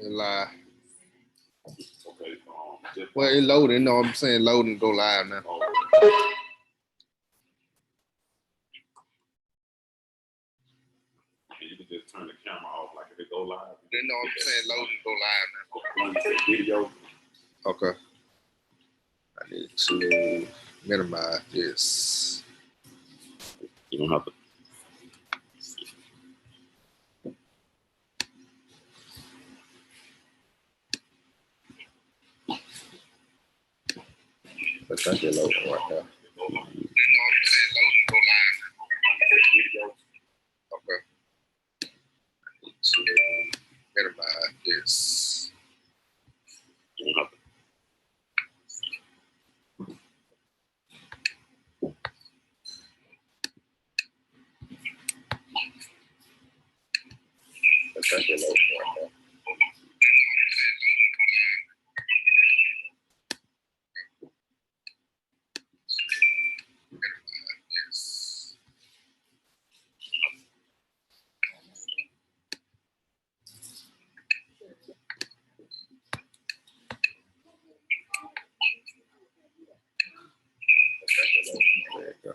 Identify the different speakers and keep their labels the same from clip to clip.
Speaker 1: Live.
Speaker 2: Okay.
Speaker 1: Well, it loading. You know what I'm saying? Loading, go live now.
Speaker 2: You can just turn the camera off, like if it go live.
Speaker 1: You know what I'm saying? Loading, go live now.
Speaker 2: When you say video.
Speaker 1: Okay. I need to minimize this.
Speaker 2: You don't have to.
Speaker 1: I think it's loading right now. Okay. I need to minimize this.
Speaker 2: You don't have to.
Speaker 1: I think it's loading right now. There you go.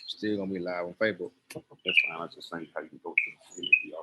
Speaker 1: Still gonna be live on Facebook.
Speaker 2: That's fine. I just saying how you go to the video.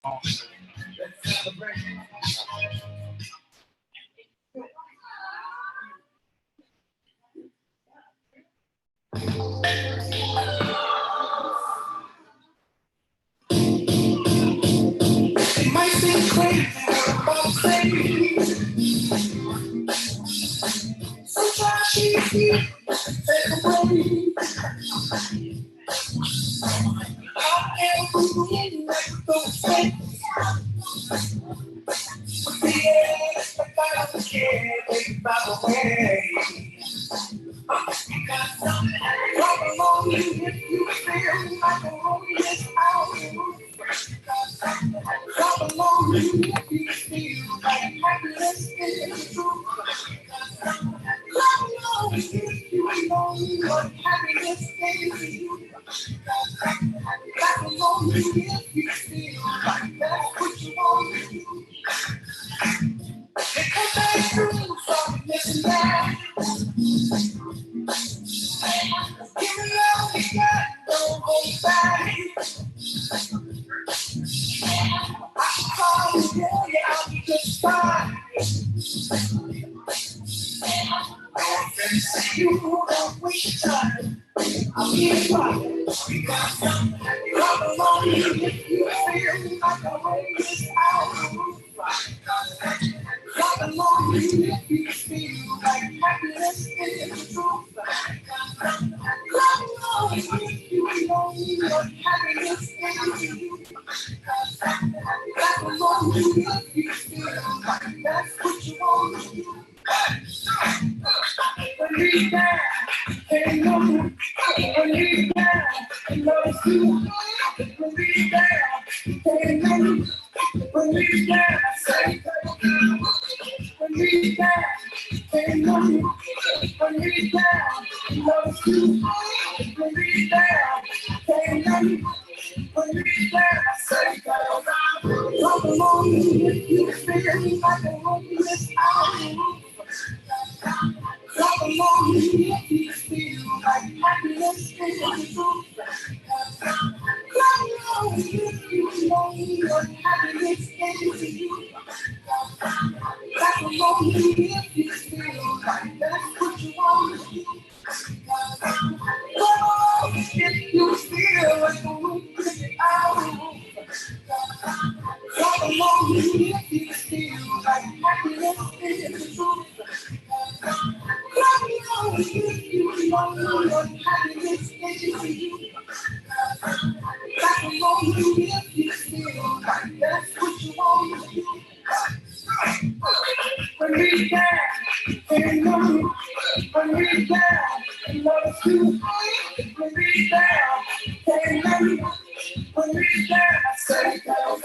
Speaker 3: It might seem crazy what I'm saying. Sometimes she feels take away. I am moving like those things. Yeah, I don't care by the way. Come along if you feel like a lonely house. Come along if you feel like happiness is the truth. Come along if you know what happiness is. Come along if you feel like that's what you want to do. Because that's true, so listen now. Give me all you got, don't hold back. I can call you, yeah, I'll be just fine. You don't waste your time. I'll be fine. Come along if you feel like a race out. Come along if you feel like happiness is the truth. Come along if you know what happiness is. Come along if you feel like that's what you want to do. Believe that, ain't no believe that, love you. Believe that, ain't no believe that, say believe that, ain't no believe that, love you. Believe that, ain't no believe that, say come along if you feel like a hopeless hour. Come along if you feel like happiness is the truth. Come along if you know what happiness is to you. Come along if you feel like that's what you want to do. Come along if you feel like the roof is out. Come along if you feel like happiness is the truth. Come along if you know what happiness is to you. Come along if you feel like that's what you want to do. Believe that, ain't no believe that, love you. Believe that, ain't no believe that, say come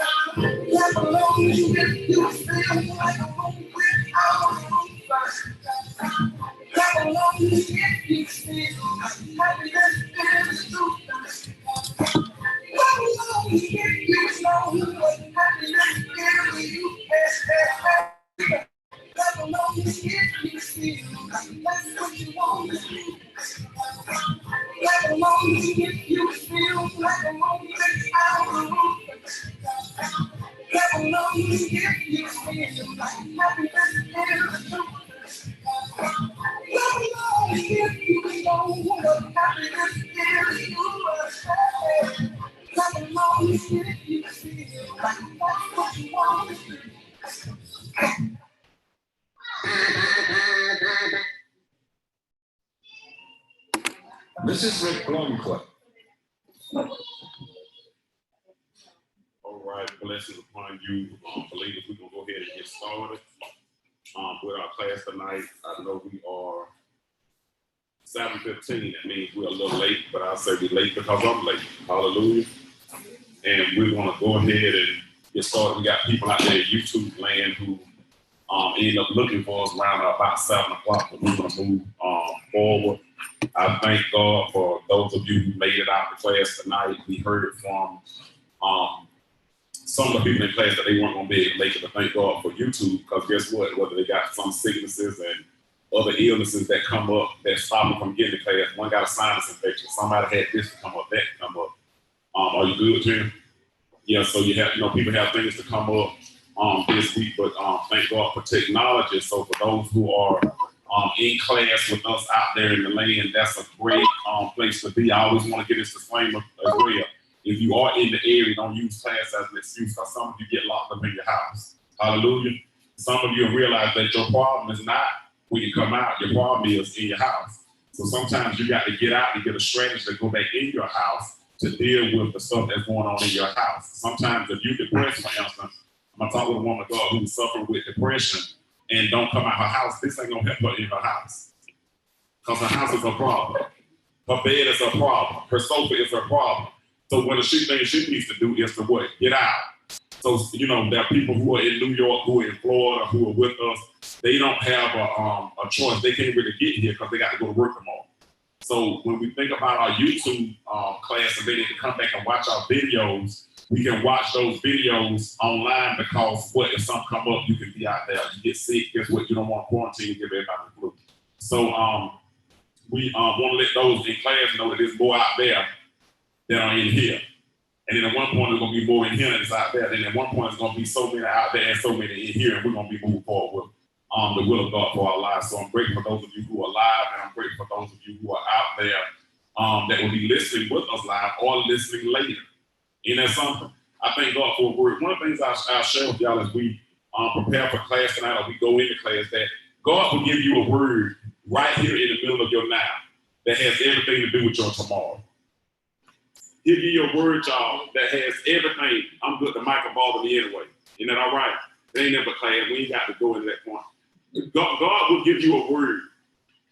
Speaker 3: along if you feel like a home without a come along if you feel like happiness is true. Come along if you know what happiness is to you. Come along if you feel like that's what you want to do. Come along if you feel like a moment out of roof. Come along if you feel like happiness is true. Come along if you know what happiness is to you. Come along if you feel like that's what you want to do.
Speaker 4: This is Rick Blomquist.
Speaker 2: All right, blessings upon you, believers. We're gonna go ahead and get started with our class tonight. I know we are 7:15. That means we're a little late, but I'll say we're late because I'm late. Hallelujah. And we're gonna go ahead and get started. We got people out there in YouTube land who end up looking for us around about 7 o'clock, but we're gonna move forward. I thank God for those of you who made it out of class tonight. We heard from some of the people in class that they weren't going to be able to make it, but thank God for YouTube, because guess what? Whether they got some sicknesses and other illnesses that come up that stop them from getting to class. One got a sinus infection. Somebody had this to come up, that to come up. Are you good, Jim? yeah, so you have, people have things to come up this week, but thank God for technology. So for those who are in class with us out there in the land, that's a great place to be. I always want to get this disclaimer as well. If you are in the area, don't use class as an excuse, because some of you get locked up in your house. Hallelujah. Some of you realize that your problem is not when you come out, your problem is in your house. So sometimes you got to get out and get a strategy to go back in your house to deal with the stuff that's going on in your house. Sometimes if you're depressed, for instance, I'm going to talk with a woman of God who's suffering with depression and don't come out her house, this ain't going to help her in her house. Because her house is a problem. Her bed is a problem. Her sofa is her problem. So one of the things she needs to do is to what? Get out. So, there are people who are in New York, who are in Florida, who are with us. They don't have a choice. They can't really get here because they got to go to work tomorrow. So when we think about our YouTube class and they need to come back and watch our videos, we can watch those videos online, because if something come up, you can be out there. You get sick, guess what? You don't want to quarantine, give everybody the flu. So we want to let those in class know that there's more out there than are in here. And then at one point, there's going to be more in here than is out there. Then at one point, there's going to be so many out there and so many in here, and we're going to be moving forward with the will of God for our lives. So I'm grateful for those of you who are live, and I'm grateful for those of you who are out there that will be listening with us live or listening later. Isn't that something? I thank God for a word. One of the things I'll share with y'all as we prepare for class tonight, or we go into class, that God will give you a word right here in the middle of your now that has everything to do with your tomorrow. He'll give you a word, y'all, that has everything. I'm good to Michael bother me anyway. Isn't that all right? They ain't never class. We ain't got to go into that point. God will give you a word.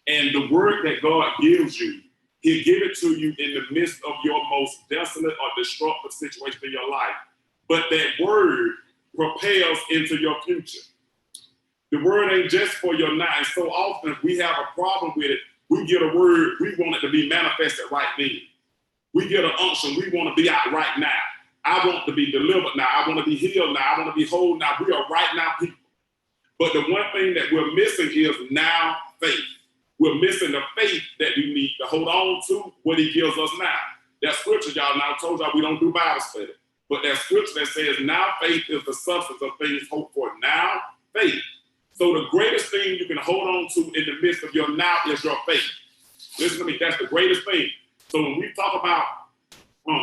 Speaker 2: And the word that God gives you, He'll give it to you in the midst of your most desolate or destructive situation in your life. But that word propels into your future. The word ain't just for your now. And so often we have a problem with it. We get a word, we want it to be manifested right then. We get an unction, we want to be out right now. I want to be delivered now. I want to be healed now. I want to be whole now. We are right now people. But the one thing that we're missing is now faith. We're missing the faith that we need to hold on to what He gives us now. That scripture, y'all, now I told y'all we don't do Bible study. But that scripture that says now faith is the substance of things hoped for. Now faith. So the greatest thing you can hold on to in the midst of your now is your faith. Listen to me, that's the greatest thing. So when we talk about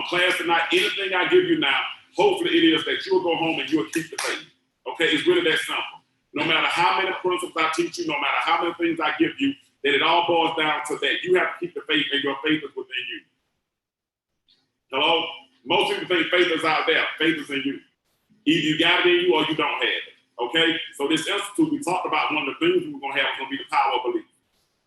Speaker 2: class tonight, anything I give you now, hopefully it is that you'll go home and you'll keep the faith. Okay, it's really that simple. No matter how many principles I teach you, no matter how many things I give you, that it all boils down to that. You have to keep the faith, and your faith is within you. Hello? Most people think faith is out there. Faith is in you. Either you got it in you or you don't have it. Okay? So this institute, we talked about one of the things we were going to have was going to be the power of belief.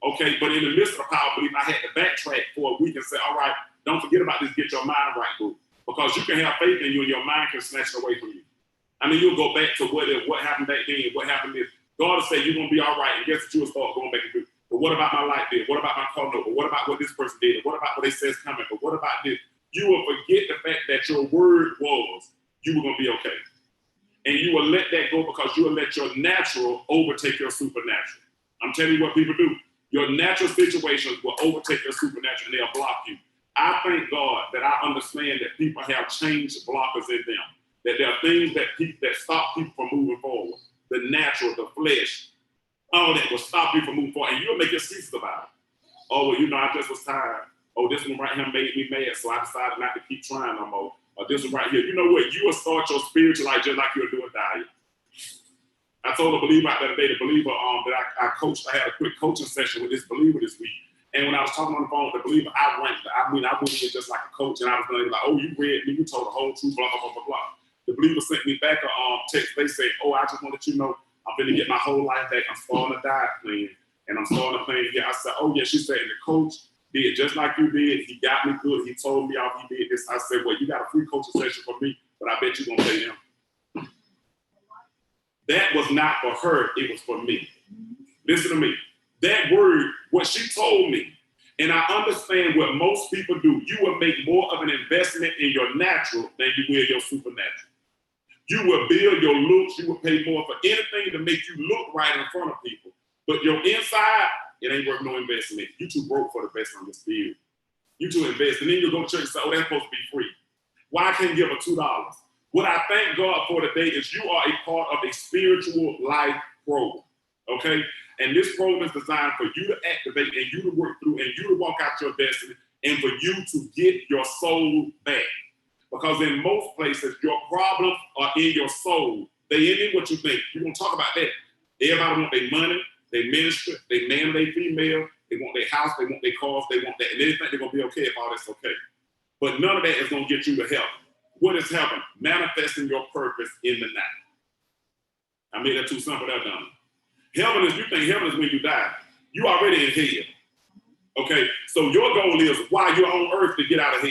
Speaker 2: Okay? But in the midst of the power of belief, I had to backtrack for a week and say, all right, don't forget about this. Get your mind right, boo. Because you can have faith in you and your mind can snatch it away from you. I mean, you'll go back to what happened back then, what happened this. God will say, you're going to be all right. And guess what? You'll start going back and do. But what about my life did? What about my car note? What about what this person did? What about what they said is coming? But what about this? You will forget the fact that your word was you were going to be okay. And you will let that go because you will let your natural overtake your supernatural. I'm telling you what people do. Your natural situations will overtake your supernatural and they'll block you. I thank God that I understand that people have changed blockers in them. That there are things that stop people from moving forward. The natural, the flesh, all that will stop you from moving forward. And you'll make excuses about it. Oh, well, I just was tired. Oh, this one right here made me mad, so I decided not to keep trying no more. Or this one right here. You know what? You will start your spiritual life just like you'll do a diet. I told a believer out there today, the believer that I coached, I had a quick coaching session with this believer this week. And when I was talking on the phone with the believer, I went in just like a coach, and I was like, oh, you read me, you told the whole truth, blah, blah, blah, blah, blah. The believer sent me back a text. They said, oh, I just want to let you know, I'm going to get my whole life back. I'm starting a diet plan, and I'm starting a plan here. I said, oh, yeah. She said, and the coach did just like you did. He got me good. He told me off. He did this. I said, well, you got a free coaching session for me, but I bet you're going to pay him. That was not for her. It was for me. Listen to me. That word, what she told me, and I understand what most people do, you will make more of an investment in your natural than you will your supernatural. You will build your looks. You will pay more for anything to make you look right in front of people. But your inside, it ain't worth no investment. You too broke for the best on your spirit. You too invest. And then you go to church and say, oh, that's supposed to be free. Why I can't give her $2? What I thank God for today is you are a part of a spiritual life program, okay? And this program is designed for you to activate and you to work through and you to walk out your destiny and for you to get your soul back. Because in most places, your problems are in your soul. They ain't in what you think. We're going to talk about that. Everybody want their money, their ministry, they man, they female, they want their house, they want their cars, they want that. And they think they're going to be okay if all that's okay. But none of that is going to get you to heaven. What is heaven? Manifesting your purpose in the now. I made that too simple, that's done. Heaven is, you think heaven is when you die. You already in hell. Okay, so your goal is while you're on earth to get out of hell.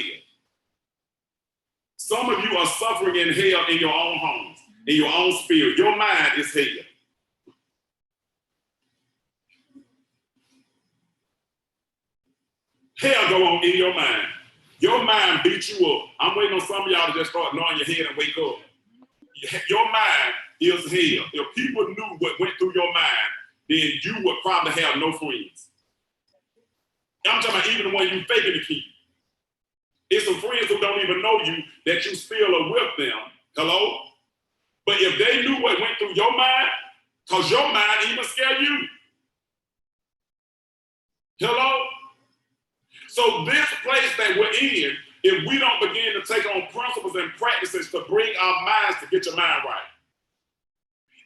Speaker 2: Some of you are suffering in hell in your own homes, in your own spirit. Your mind is hell. Hell go on in your mind. Your mind beats you up. I'm waiting on some of y'all to just start gnawing your head and wake up. Your mind is hell. If people knew what went through your mind, then you would probably have no friends. I'm talking about even the one you faking to keep. It's some friends who don't even know you that you still are with them. Hello? But if they knew what went through your mind, because your mind even scare you. Hello? So this place that we're in, if we don't begin to take on principles and practices to bring our minds to get your mind right,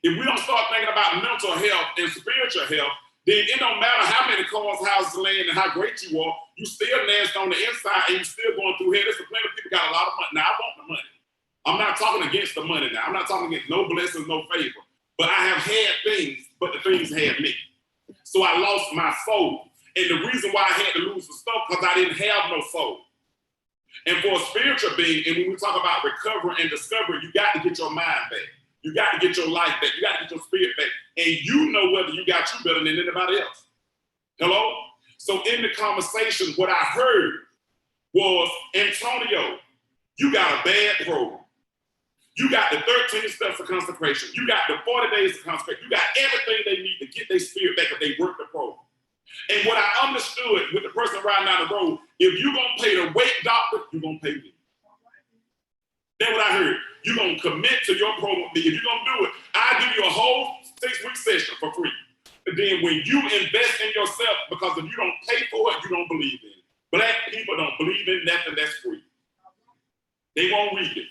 Speaker 2: if we don't start thinking about mental health and spiritual health, then it don't matter how many cars, houses, land, and how great you are, you still nasty on the inside and you still going through here. There's plenty of people got a lot of money. Now, I want the money. I'm not talking against the money now. I'm not talking against no blessings, no favor. But I have had things, but the things had me. So I lost my soul. And the reason why I had to lose the stuff, because I didn't have no soul. And for a spiritual being, and when we talk about recovery and discovery, you got to get your mind back. You got to get your life back. You got to get your spirit back. And you know whether you got you better than anybody else. Hello? So in the conversation, what I heard was, Antonio, you got a bad program. You got the 13 steps of consecration. You got the 40 days of consecration. You got everything they need to get their spirit back if they work the program. And what I understood with the person riding down the road, if you're going to pay the weight doctor, you're going to pay me. That's what I heard. You're going to commit to your program. If you're going to do it, I'll give you a whole 6-week session for free. And then when you invest in yourself, because if you don't pay for it, you don't believe in it. Black people don't believe in nothing that's free. They won't read it.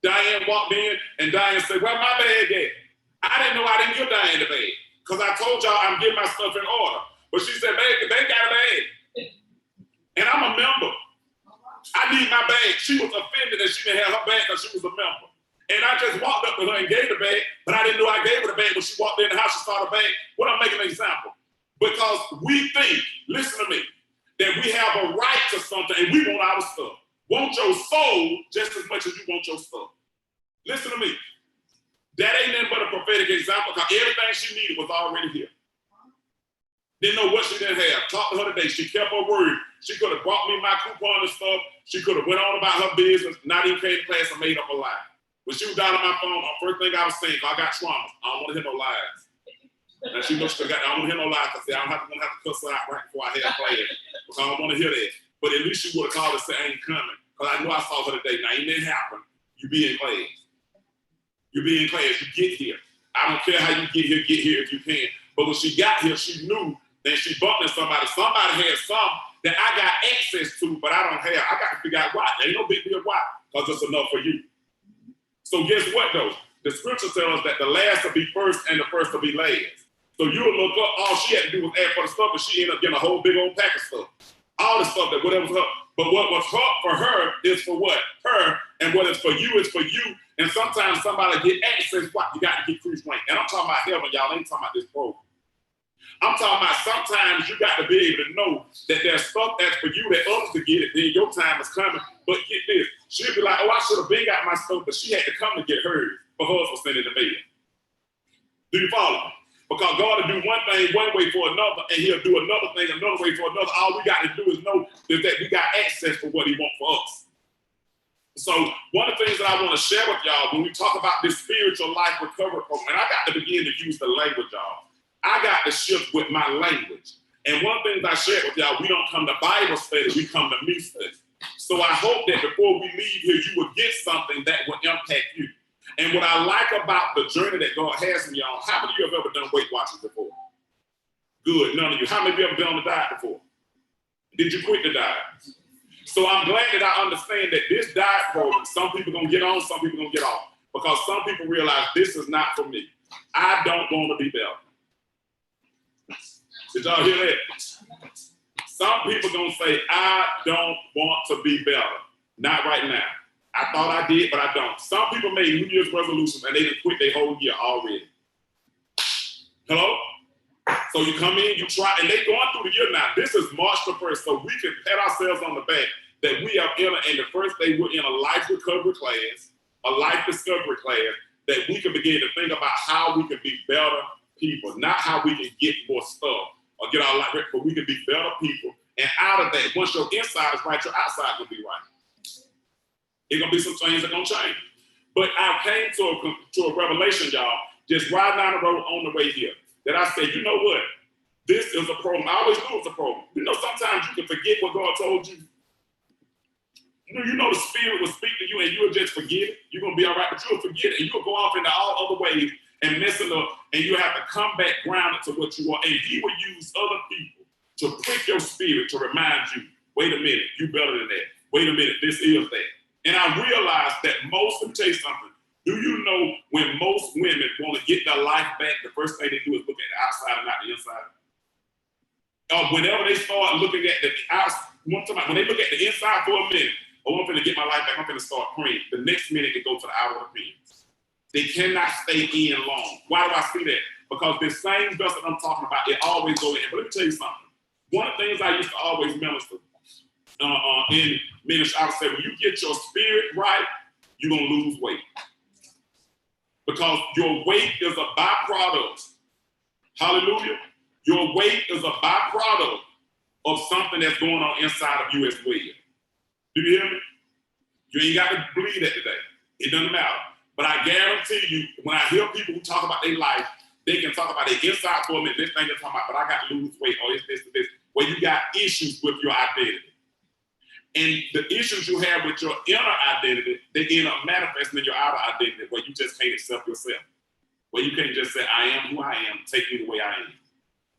Speaker 2: Diane walked in and Diane said, "Where my bag at?" I didn't know I didn't give Diane the bag because I told y'all I'm getting my stuff in order. But she said, "Babe, they got a bag." And I'm a member. I need my bag. She was offended that she didn't have her bag because she was a member. And I just walked up to her and gave the bag, but I didn't know I gave her the bag. When she walked in the house, she saw the bag. What I'm making an example. Because we think, listen to me, that we have a right to something and we want our stuff. Want your soul just as much as you want your stuff. Listen to me. That ain't nothing but a prophetic example because everything she needed was already here. Didn't know what she didn't have. Talked to her today. She kept her word. She could have brought me my coupon and stuff. She could have went on about her business, not even came to class and made up a lie. When she was down on my phone, the first thing I was saying, I got trauma. I don't want to hear no lies. And she must have got, I don't want to hear no lies. I said, I don't have to cuss her out right before I have class because I don't want to hear that. But at least she would have called and said, I ain't coming. Because I know I saw her today. Now, ain't that happen. You be in class. You be in class. You get here. I don't care how you get here if you can. But when she got here, she knew that she bumped into somebody. Somebody had some that I got access to, but I don't have. I got to figure out why. There ain't no big deal why, because it's enough for you. So guess what, though? The scripture tells us that the last will be first and the first will be last. So you'll look up, all she had to do was ask for the stuff, and she ended up getting a whole big old pack of stuff. All the stuff that whatever was her. But what was her for her is for what? Her. And what is for you is for you. And sometimes somebody get access, what? You got to get increased rank. And I'm talking about heaven, y'all. I ain't talking about this program. I'm talking about sometimes you got to be able to know that there's stuff that's for you that others to get it, then your time is coming. But get this, she'll be like, oh, I should have been got my stuff, but she had to come to get hers, but hers was sent in the mail. Do you follow me? Because God will do one thing one way for another, and he'll do another thing another way for another. All we got to do is know that we got access for what he wants for us. So one of the things that I want to share with y'all when we talk about this spiritual life recovery program, and I got to begin to use the language, y'all. I got to shift with my language. And one of the things I shared with y'all, we don't come to Bible study, we come to me study. So I hope that before we leave here, you will get something that will impact you. And what I like about the journey that God has me on, how many of you have ever done Weight Watchers before? Good, none of you. How many of you have ever been on the diet before? Did you quit the diet? So I'm glad that I understand that this diet program, some people gonna get on, some people gonna get off. Because some people realize this is not for me. I don't want to be better. Did y'all hear that? Some people gonna say, I don't want to be better. Not right now. I thought I did, but I don't. Some people made New Year's resolutions and they didn't quit their whole year already. Hello? So you come in, you try, and they going through the year now. This is March the 1st, so we can pat ourselves on the back that we are in, and the first day we're in a life recovery class, a life discovery class, that we can begin to think about how we can be better people, not how we can get more stuff or get our life right, but we can be better people. And out of that, once your inside is right, your outside will be right. It's gonna be some things that gonna change. But I came to a revelation, y'all, just riding down the road on the way here, that I said, you know what? This is a problem. I always knew it was a problem. You know, sometimes you can forget what God told you. You know the Spirit will speak to you and you'll just forget it. You're gonna be all right, but you'll forget it. And you'll go off into all other ways and mess it up. And you have to come back grounded to what you are. And He will use other people to prick your spirit to remind you, wait a minute, you better than that. Wait a minute, this is that. And I realized that let me tell you something. Do you know when most women want to get their life back, the first thing they do is look at the outside and not the inside? Whenever they start looking at the outside, when they look at the inside for a minute, oh, I'm going to get my life back, I'm going to start praying. The next minute, they go to the outer opinions. They cannot stay in long. Why do I see that? Because this same dust that I'm talking about, it always goes in. But let me tell you something. One of the things I used to always minister in ministry, I would say, when you get your spirit right, you're going to lose weight. Because your weight is a byproduct. Hallelujah. Your weight is a byproduct of something that's going on inside of you as well. Do you hear me? You ain't got to believe that today. It doesn't matter. But I guarantee you, when I hear people who talk about their life, they can talk about their inside for a minute, this thing they're talking about, but I got to lose weight, or it's this, this, where you got issues with your identity. And the issues you have with your inner identity, they end up manifesting in your outer identity, where you just can't accept yourself. Where you can't just say, I am who I am, take me the way I am.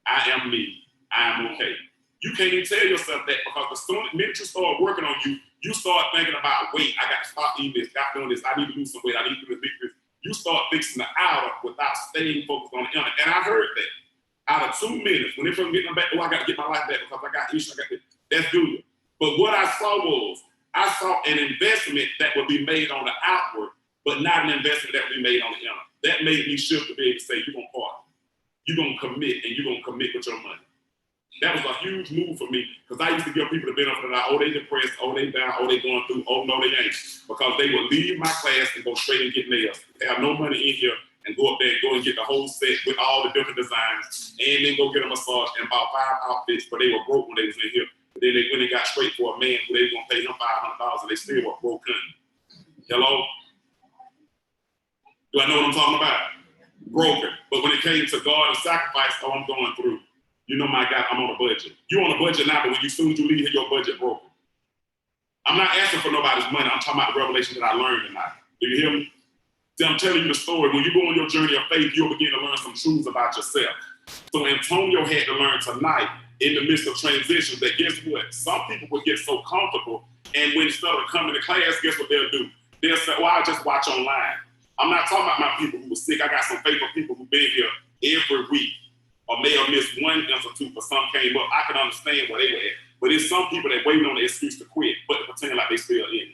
Speaker 2: I am me, I am okay. You can't even tell yourself that, because the minute you start working on you, you start thinking about, wait, I got to stop eating this, got doing this, I need to lose some weight, I need to do this. You start fixing the outer without staying focused on the inner. And I heard that. Out of 2 minutes, when they first get them back, oh, I got to get my life back because I got issues, I got this. That's good. But what I saw an investment that would be made on the outward, but not an investment that would be made on the inner. That made me shift to be able to say, you're going to partner. You're going to commit, and you're going to commit with your money. That was a huge move for me, because I used to give people the benefit of the doubt, oh, they depressed, oh, they down, oh, they going through, oh, no, they ain't. Because they would leave my class and go straight and get nails. They have no money in here and go up there and go and get the whole set with all the different designs, and then go get a massage and buy 5 outfits, but they were broke when they was in here. But then they went and got straight for a man who they were going to pay him $500, and they still were broken. Hello? Do I know what I'm talking about? Broken. But when it came to God and sacrifice, oh, I'm going through. You know, my God, I'm on a budget. You're on a budget now, but when as soon as you leave here, your budget broken. I'm not asking for nobody's money. I'm talking about the revelation that I learned tonight. Do you hear me? See, I'm telling you the story. When you go on your journey of faith, you'll begin to learn some truths about yourself. So Antonio had to learn tonight, in the midst of transitions, that guess what? Some people will get so comfortable, and when instead of coming to class, guess what they'll do? They'll say, well, I'll just watch online. I'm not talking about my people who were sick. I got some faithful people who've been here every week, or may have missed one institute, but some came up. I can understand where they were at. But there's some people that waiting on the excuse to quit, but to pretend like they still in it.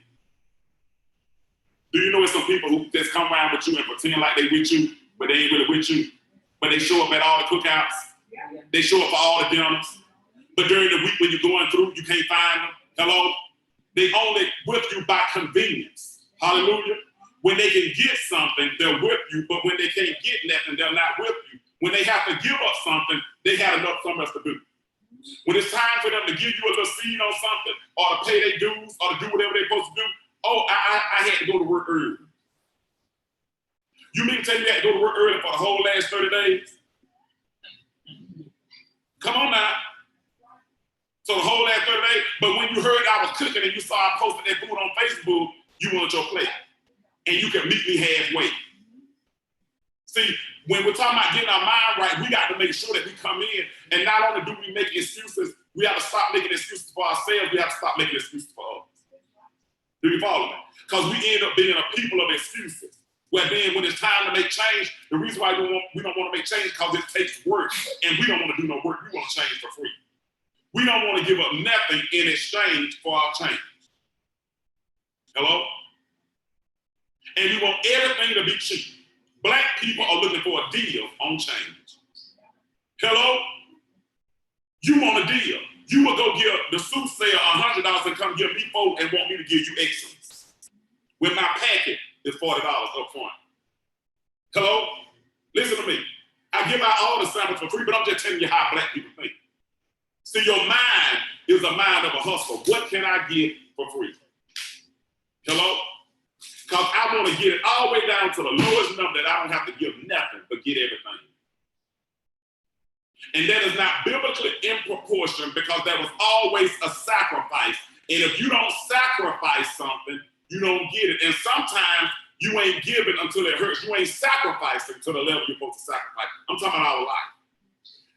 Speaker 2: Do you know there's some people who just come around with you and pretend like they with you, but they ain't really with you? But they show up at all the cookouts. Yeah. They show up for all the dinners. But during the week when you're going through, you can't find them. Hello? They only with you by convenience. Hallelujah. When they can get something, they're with you. But when they can't get nothing, they're not with you. When they have to give up something, they had enough something else to do. When it's time for them to give you a little seed on something, or to pay their dues, or to do whatever they're supposed to do, oh, I had to go to work early. You mean to tell me you had to go to work early for the whole last 30 days? Come on now. So the whole last 30 days, but when you heard I was cooking and you saw I posted that food on Facebook, you wanted your plate. And you can meet me halfway. See, when we're talking about getting our mind right, we got to make sure that we come in, and not only do we make excuses, we have to stop making excuses for ourselves, we have to stop making excuses for others. Do you follow me? Because we end up being a people of excuses. Where then when it's time to make change, the reason why we don't want to make change because it takes work, and we don't want to do no work, we want to change for free. We don't want to give up nothing in exchange for our change. Hello? And we want everything to be cheap. Black people are looking for a deal on change. Hello? You want a deal. You will go give the soothsayer $100 and come give me $4 and want me to give you excellence. When my packet is $40 up front. Hello? Listen to me. I give out all the samples for free, but I'm just telling you how black people think. See, your mind is a mind of a hustler. What can I get for free? Hello? Because I want to get it all the way down to the lowest number that I don't have to give nothing but get everything. And that is not biblically in proportion because there was always a sacrifice. And if you don't sacrifice something, you don't get it. And sometimes you ain't giving until it hurts. You ain't sacrificing to the level you're supposed to sacrifice. I'm talking about our life.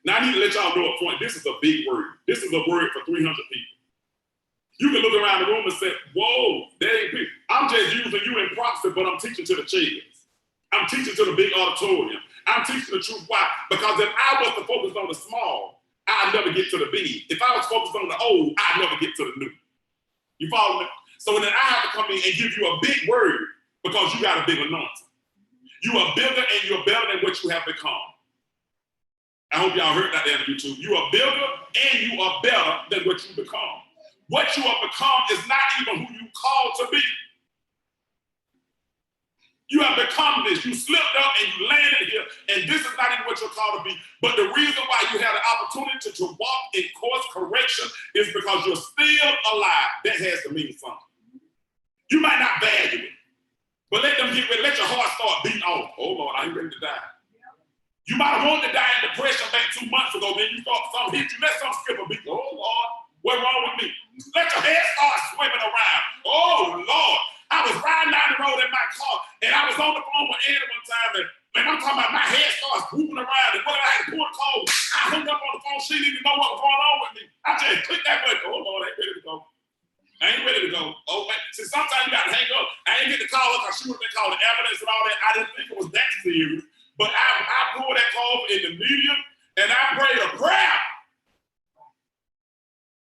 Speaker 2: Now I need to let y'all know up front, this is a big word. This is a word for 300 people. You can look around the room and say, whoa, that ain't people. I'm just using you in proxy, but I'm teaching to the chairs. I'm teaching to the big auditorium. I'm teaching the truth. Why? Because if I was to focus on the small, I'd never get to the big. If I was focused on the old, I'd never get to the new. You follow me? So then I have to come in and give you a big word because you got a big anointing. You are bigger and you're better than what you have become. I hope y'all heard that there on YouTube. You are bigger and you are better than what you become. What you have become is not even who you called to be. You have become this. You slipped up and you landed here, and this is not even what you're called to be. But the reason why you had an opportunity to walk in course correction is because you're still alive. That has to mean something. You might not value it, but let them get ready. Let your heart start beating off. Oh, Lord, I ain't ready to die. You might have wanted to die in depression back 2 months ago. Then you thought something hit you. Let something skip a beat. Oh, Lord, what's wrong with me? Let your head start swimming around. Oh, Lord. I was riding down the road in my car, and I was on the phone with Anna one time, and I'm talking about my head starts moving around, and when I had to pull the call, I hung up on the phone. She didn't even know what was going on with me. I just clicked that button. Oh, Lord, I ain't ready to go. I ain't ready to go. Oh, man. See, sometimes you got to hang up. I ain't get the call because she would have been calling ambulance and all that. I didn't think it was that serious. But I pulled that call in the medium, and I prayed a prayer.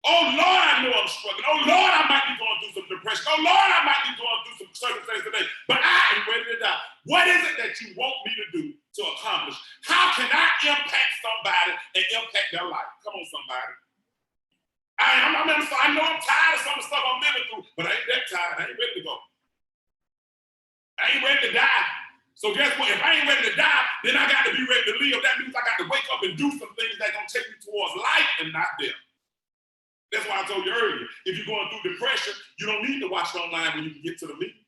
Speaker 2: Oh, Lord, I know I'm struggling. Oh, Lord, I might be going through some depression. Oh, Lord, I might be going through some circumstances today. But I ain't ready to die. What is it that you want me to do to accomplish? How can I impact somebody and impact their life? Come on, somebody. I know I'm tired of some of the stuff I'm living through, but I ain't that tired. I ain't ready to go. I ain't ready to die. So guess what? If I ain't ready to die, then I got to be ready to live. That means I got to wake up and do some things that going to take me towards life and not death. That's why I told you earlier, if you're going through depression, you don't need to watch it online when you can get to the meeting.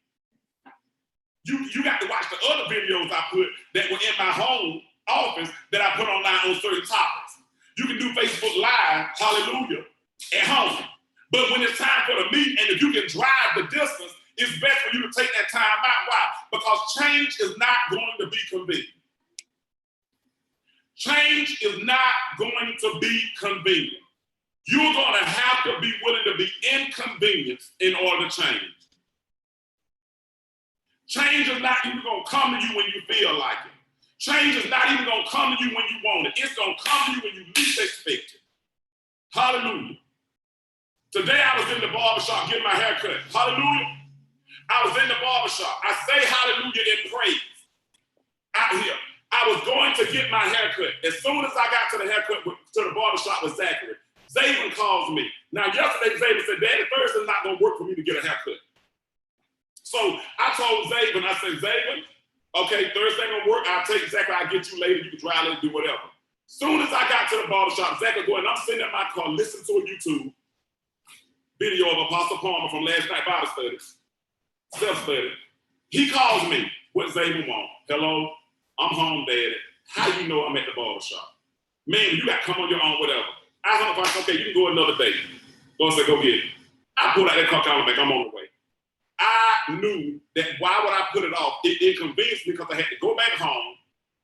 Speaker 2: You got to watch the other videos I put that were in my home office that I put online on certain topics. You can do Facebook Live, hallelujah, at home. But when it's time for the meeting, and if you can drive the distance, it's best for you to take that time out. Why? Because change is not going to be convenient. Change is not going to be convenient. You're going to have to be willing to be inconvenienced in order to change. Change is not even going to come to you when you feel like it. Change is not even going to come to you when you want it. It's going to come to you when you least expect it. Hallelujah. Today I was in the barbershop getting my hair cut. Hallelujah. I was in the barbershop. I say hallelujah in praise out here. I was going to get my hair cut. As soon as I got to the haircut, to the barbershop with Zachary, Zayvon calls me. Now, yesterday, Zayvon said, Daddy, Thursday's not going to work for me to get a haircut. So I told Zayvon, I said, Zayvon, okay, Thursday ain't going to work. I'll take Zachary. I'll get you later. You can drive later, do whatever. Soon as I got to the barbershop, Zachary going, I'm sitting in my car, listening to a YouTube video of Apostle Palmer from last night Bible studies, self-study. He calls me. What Zayvon want? Hello, I'm home, Daddy. How you know I'm at the barbershop? Man, you got to come on your own, whatever. I was on the phone, okay, you can go another day. Lord said, go get it. I pulled out that car, called back, I'm on the way. I knew that why would I put it off? It inconvenienced me because I had to go back home,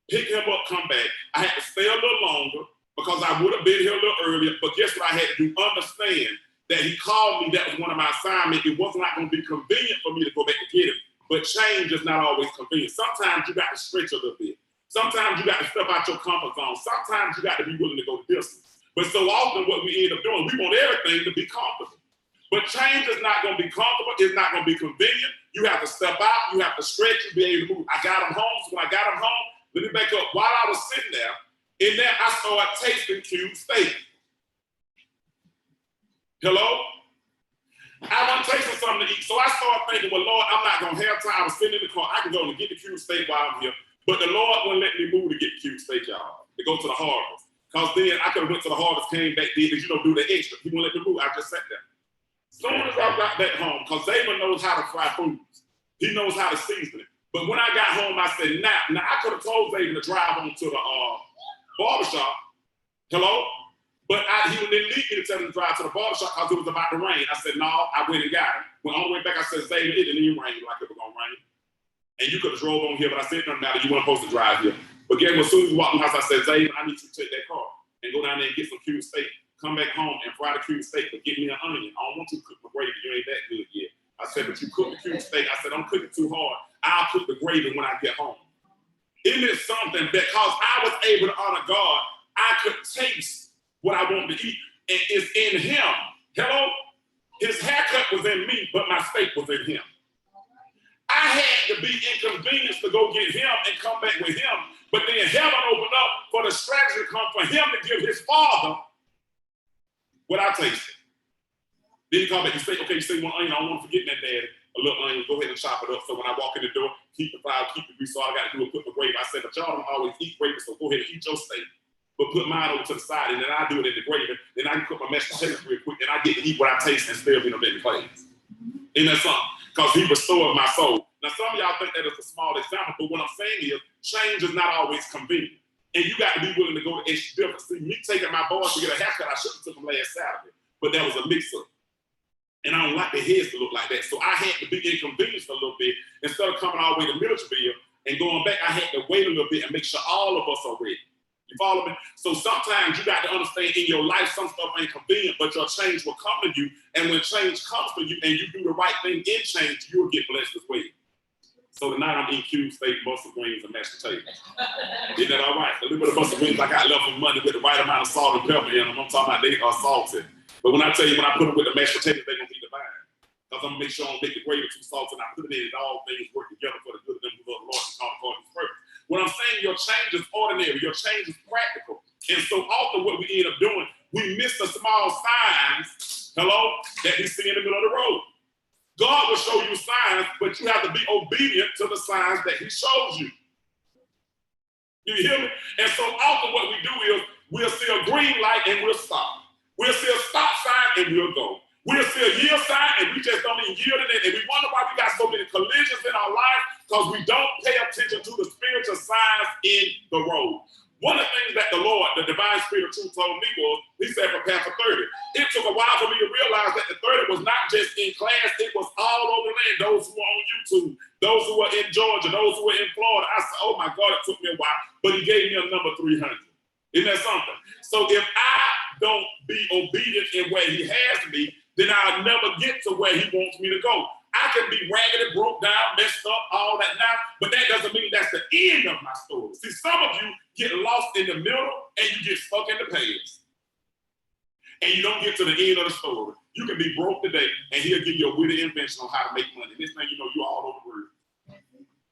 Speaker 2: pick him up, come back. I had to stay a little longer because I would have been here a little earlier. But guess what I had to do? Understand that he called me. That was one of my assignments. It wasn't not going to be convenient for me to go back and get him. But change is not always convenient. Sometimes you got to stretch a little bit. Sometimes you got to step out your comfort zone. Sometimes you got to be willing to go the distance. But so often what we end up doing, we want everything to be comfortable. But change is not going to be comfortable. It's not going to be convenient. You have to step out. You have to stretch. You be able to move. I got him home. So when I got him home, let me back up. While I was sitting there, in there, I started tasting cube steak. Hello? I want to tasting something to eat. So I started thinking, well, Lord, I'm not going to have time. I was sitting in the car. I can go and get the cube steak while I'm here. But the Lord wouldn't let me move to get the cube steak, y'all, to go to the harvest. Because then I could have went to the harvest, came back, did, do the extra. He wouldn't let me move. I just sat there. As soon as I got back home, because Zayman knows how to fry foods. He knows how to season it. But when I got home, I said, now I could have told Zayman to drive on to the barbershop. Hello? But he didn't need me to tell him to drive to the barbershop because it was about to rain. I said, no, I went and got him. When on the way back, I said, Zayman, it didn't even rain like it was going to rain. And you could have drove on here, but I said, no matter, you weren't supposed to drive here. But again, as soon as we walked in the house, I said, Zayman, I need you to take that car and go down there and get some cube steak. Come back home and fry the cube steak, but get me an onion. I don't want you to cook my gravy. You ain't that good yet. I said, but you cook the cube steak. I said, don't cook it too hard. I'll cook the gravy when I get home. Isn't it something? Because I was able to honor God, I could taste what I wanted to eat. And it's in him. Hello? His haircut was in me, but my steak was in him. I had to be inconvenienced to go get him and come back with him. But then heaven opened up for the strategy to come for him to give his father what I tasted. Then you come back and say, okay, you say one onion, I don't want to forget that, Daddy. A little onion, go ahead and chop it up. So when I walk in the door, keep the fire, keep the grease. So all I got to do is put the gravy. I said, but y'all don't always eat gravy, so go ahead and eat your steak. But put mine over to the side, and then I do it in the gravy. Then I can cook my mashed potatoes real quick, and I get to eat what I taste and still be no baby plays. Isn't that something? Because he restored my soul. Now, some of y'all think that is a small example, but what I'm saying is change is not always convenient. And you got to be willing to go the extra difference. See, me taking my boys to get a haircut, I should have took them last Saturday, but that was a mix-up. And I don't like the heads to look like that. So I had to be inconvenienced a little bit. Instead of coming all the way to Milledgeville and going back, I had to wait a little bit and make sure all of us are ready. You follow me? So sometimes you got to understand in your life, some stuff ain't convenient, but your change will come to you. And when change comes to you and you do the right thing in change, you'll get blessed as well. So tonight I'm eating cube steak, mustard greens, and mashed potatoes. Isn't that all right? A little bit of mustard greens I got left from Monday with the right amount of salt and pepper in them. I'm talking about they are salty. But when I tell you, when I put them with the mashed potatoes, they're going to be divine. Because I'm going to make sure I don't make the gravy too salty and I put it in and all things work together for the good of them who love the Lord and call according to his purpose. When I'm saying your change is ordinary, your change is practical. And so often what we end up doing, we miss the small signs, hello, that we see in the middle of the road. God will show you signs, but you have to be obedient to the signs that he shows you. You hear me? And so often what we do is we'll see a green light and we'll stop. We'll see a stop sign and we'll go. We'll see a yield sign and we just don't even yield it. And we wonder why we got so many collisions in our life because we don't pay attention to the spiritual signs in the road. One of the things that the Lord, the divine spirit of truth told me was, he said, prepare for 30. It took a while for me to realize that the 30 was not just in class, it was all over the land. Those who were on YouTube, those who were in Georgia, those who were in Florida. I said, oh my God, it took me a while, but he gave me a number 300. Isn't that something? So if I don't be obedient in where he has me, then I'll never get to where he wants me to go. I can be ragged and broke down, messed up, all that now, but that doesn't mean that's the end of my story. See, some of you get lost in the middle and you get stuck in the past. And you don't get to the end of the story. You can be broke today and he'll give you a witty invention on how to make money. This thing, you know, you all over the world.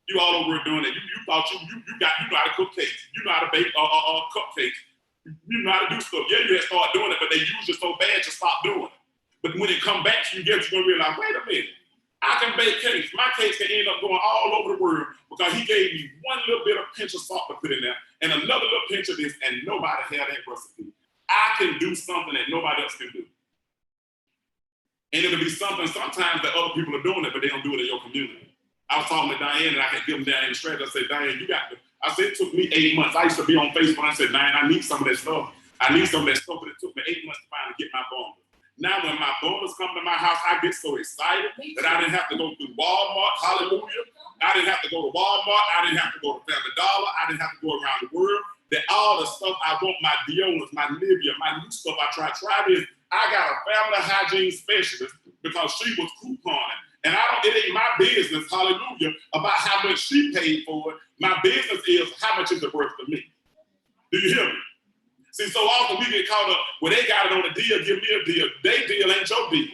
Speaker 2: You all over doing it. You thought you know how to cook cakes. You know how to bake cupcakes. You know how to do stuff. Yeah, you had to start doing it, but they use you so bad you stop doing it. But when it come back to you, you're going to realize, wait a minute. I can bake cakes. My cakes can end up going all over the world because he gave me one little bit of pinch of salt to put in there and another little pinch of this, and nobody had that recipe. I can do something that nobody else can do. And it'll be something sometimes that other people are doing it, but they don't do it in your community. I was talking to Diane, and I could give them Diane strategy. I said, Diane, you got to. I said, it took me 8 months. I used to be on Facebook, and I said, Diane, I need some of that stuff. I need something that's stupid. It took me 8 months to finally get my bundle. Now, when my bundles come to my house, I get so excited that I didn't have to go through Walmart. Hallelujah. I didn't have to go to Walmart. I didn't have to go to Family Dollar. I didn't have to go around the world. That all the stuff I want, my deodorants, my Nivea, my new stuff I try this. I got a family hygiene specialist because she was couponing. And it ain't my business, hallelujah, about how much she paid for it. My business is how much is it worth to me. Do you hear me? See, so often we get caught up, well, they got it on a deal, give me a deal. They deal ain't your deal.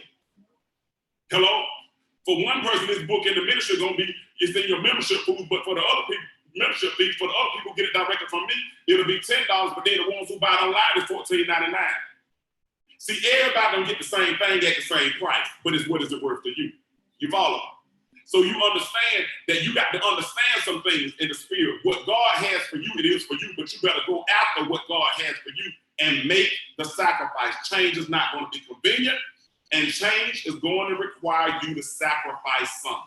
Speaker 2: Hello? For one person, this book in the ministry is going to be, it's in your membership fee, but for the other people, membership fee, for the other people get it directly from me, it'll be $10, but then the ones who buy it online is $14.99. See, everybody don't get the same thing at the same price, but it's what is it worth to you? You follow? So you understand that you got to understand some things in the spirit. What God has for you, it is for you, but you better go after what God has for you and make the sacrifice. Change is not going to be convenient, and change is going to require you to sacrifice something.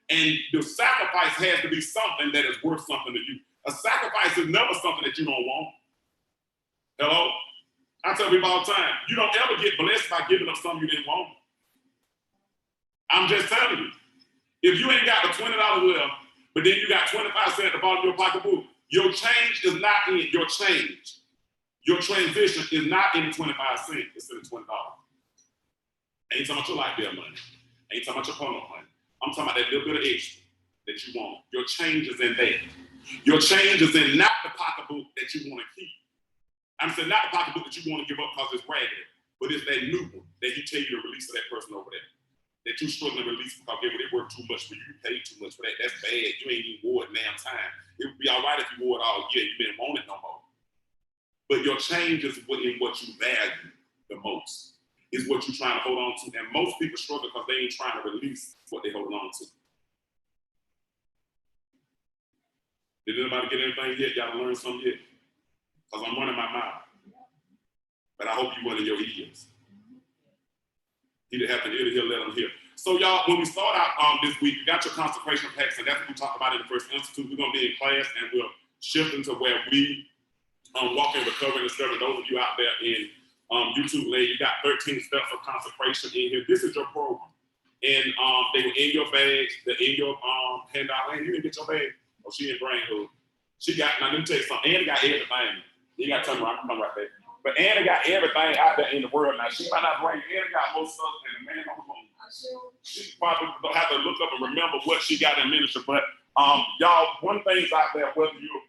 Speaker 2: And the sacrifice has to be something that is worth something to you. A sacrifice is never something that you don't want. Hello? I tell people all the time, you don't ever get blessed by giving up something you didn't want. I'm just telling you. If you ain't got the $20 left, but then you got 25 cents at the bottom of your pocketbook, your change is not in your change. Your transition is not in 25 cents, it's in $20. Ain't talking about your light bill money. Ain't talking about your phone money. I'm talking about that little bit of extra that you want. Your change is in there. Your change is in not the pocketbook that you want to keep. I'm saying not the pocketbook that you want to give up because it's raggedy, but it's that new one that he tell you to release to that person over there. That you struggling to release because they work too much for you. You pay too much for that. That's bad. You ain't even wore it damn time. It would be all right if you wore it all year. You didn't want it no more. But your change is in what you value the most. Is what you're trying to hold on to. And most people struggle because they ain't trying to release what they hold on to. Did anybody get anything yet? Y'all learn something yet? Because I'm running my mouth. But I hope you running your ears. He that hath an ear to hear, let him hear. So y'all, when we start out this week, you got your consecration packs, and that's what we talked about in the first institute. We're going to be in class, and we're shifting to where we walk in recovery and stuff. And those of you out there in YouTube land, you got 13 steps of consecration in here. This is your program. And they were in your bags, they're in your handout. Man, you didn't get your bag? Oh, she in Brain Hood. She got, now let me tell you something, Anna got everything. You got to turn around, come right there. But Anna got everything out there in the world now. She might not bring, Anna got more stuff than the man on the phone. She probably don't have to look up and remember what she got in ministry. But y'all, one thing's out there, whether you're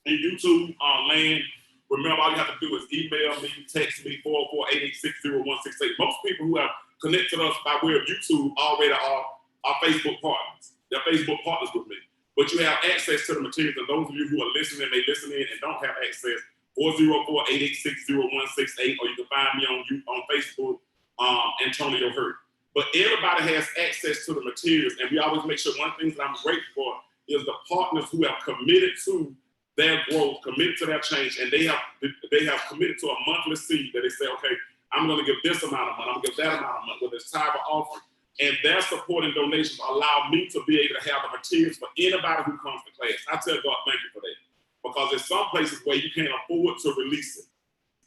Speaker 2: in YouTube land, remember all you have to do is email me, text me, 404-886-0168. Most people who have connected us by way of YouTube already are Facebook partners. They're Facebook partners with me. But you have access to the materials, and those of you who are listening, may listen in and don't have access, 404-886-0168, or you can find me on Facebook, Antonio Hurt. But everybody has access to the materials, and we always make sure one thing that I'm grateful for is the partners who have committed to their growth, committed to their change, and they have committed to a monthly seed that they say, okay, I'm going to give this amount of money, I'm going to give that amount of money, whether it's tithe or offering. And their support and donations allow me to be able to have the materials for anybody who comes to class. I tell God, thank you for that. Because there's some places where you can't afford to release it.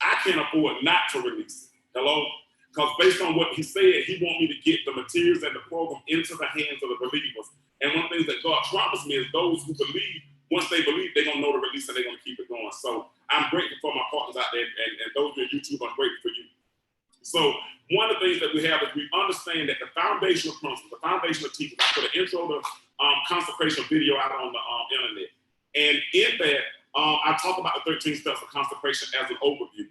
Speaker 2: I can't afford not to release it. Hello? Because based on what he said, he wants me to get the materials and the program into the hands of the believers. And one thing that God promised me is those who believe, once they believe, they're going to know the release and they're going to keep it going. So I'm grateful for my partners out there, and those on YouTube, I'm grateful for you. So one of the things that we have is we understand that the foundational principles, the foundational teachings, I put an intro to consecration video out on the internet. And in that, I talk about the 13 steps of consecration as an overview.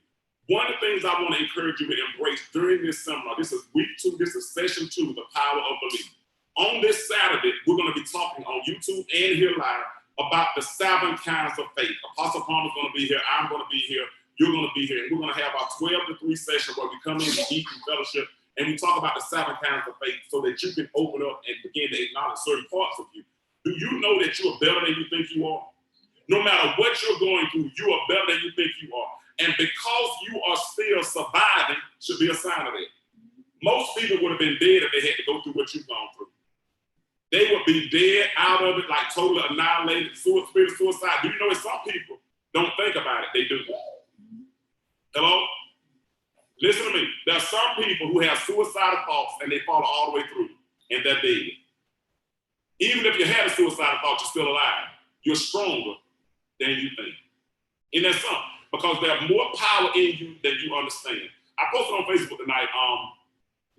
Speaker 2: One of the things I want to encourage you to embrace during this seminar, this is week 2, this is session 2, the power of belief. On this Saturday, we're going to be talking on YouTube and here live about the 7 kinds of faith. Apostle Palmer's going to be here, I'm going to be here, you're going to be here. And we're going to have our 12 to 3 session where we come in, we eat, we fellowship, and we talk about the 7 kinds of faith so that you can open up and begin to acknowledge certain parts of you. Do you know that you are better than you think you are? No matter what you're going through, you are better than you think you are. And because you are still surviving should be a sign of that. Most people would have been dead if they had to go through what you've gone through. They would be dead out of it, like totally annihilated, spirit of suicide. Do you know that some people don't think about it? They do. Hello? Listen to me. There are some people who have suicidal thoughts and they follow all the way through and they're dead. Even if you had a suicidal thought, you're still alive. You're stronger than you think. And that's something, because there's more power in you than you understand. I posted on Facebook tonight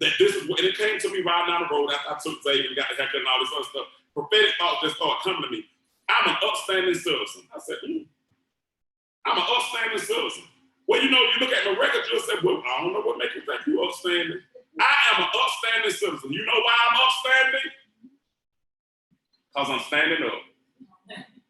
Speaker 2: that this is what, and it came to me riding down the road after I took Xavier and got the haircut and all this other stuff. Prophetic thoughts just started coming to me. I'm an upstanding citizen. I said, I'm an upstanding citizen. Well, you know, you look at the record, you'll say, well, I don't know what makes you think you're upstanding. I am an upstanding citizen. You know why I'm upstanding? Because I'm standing up.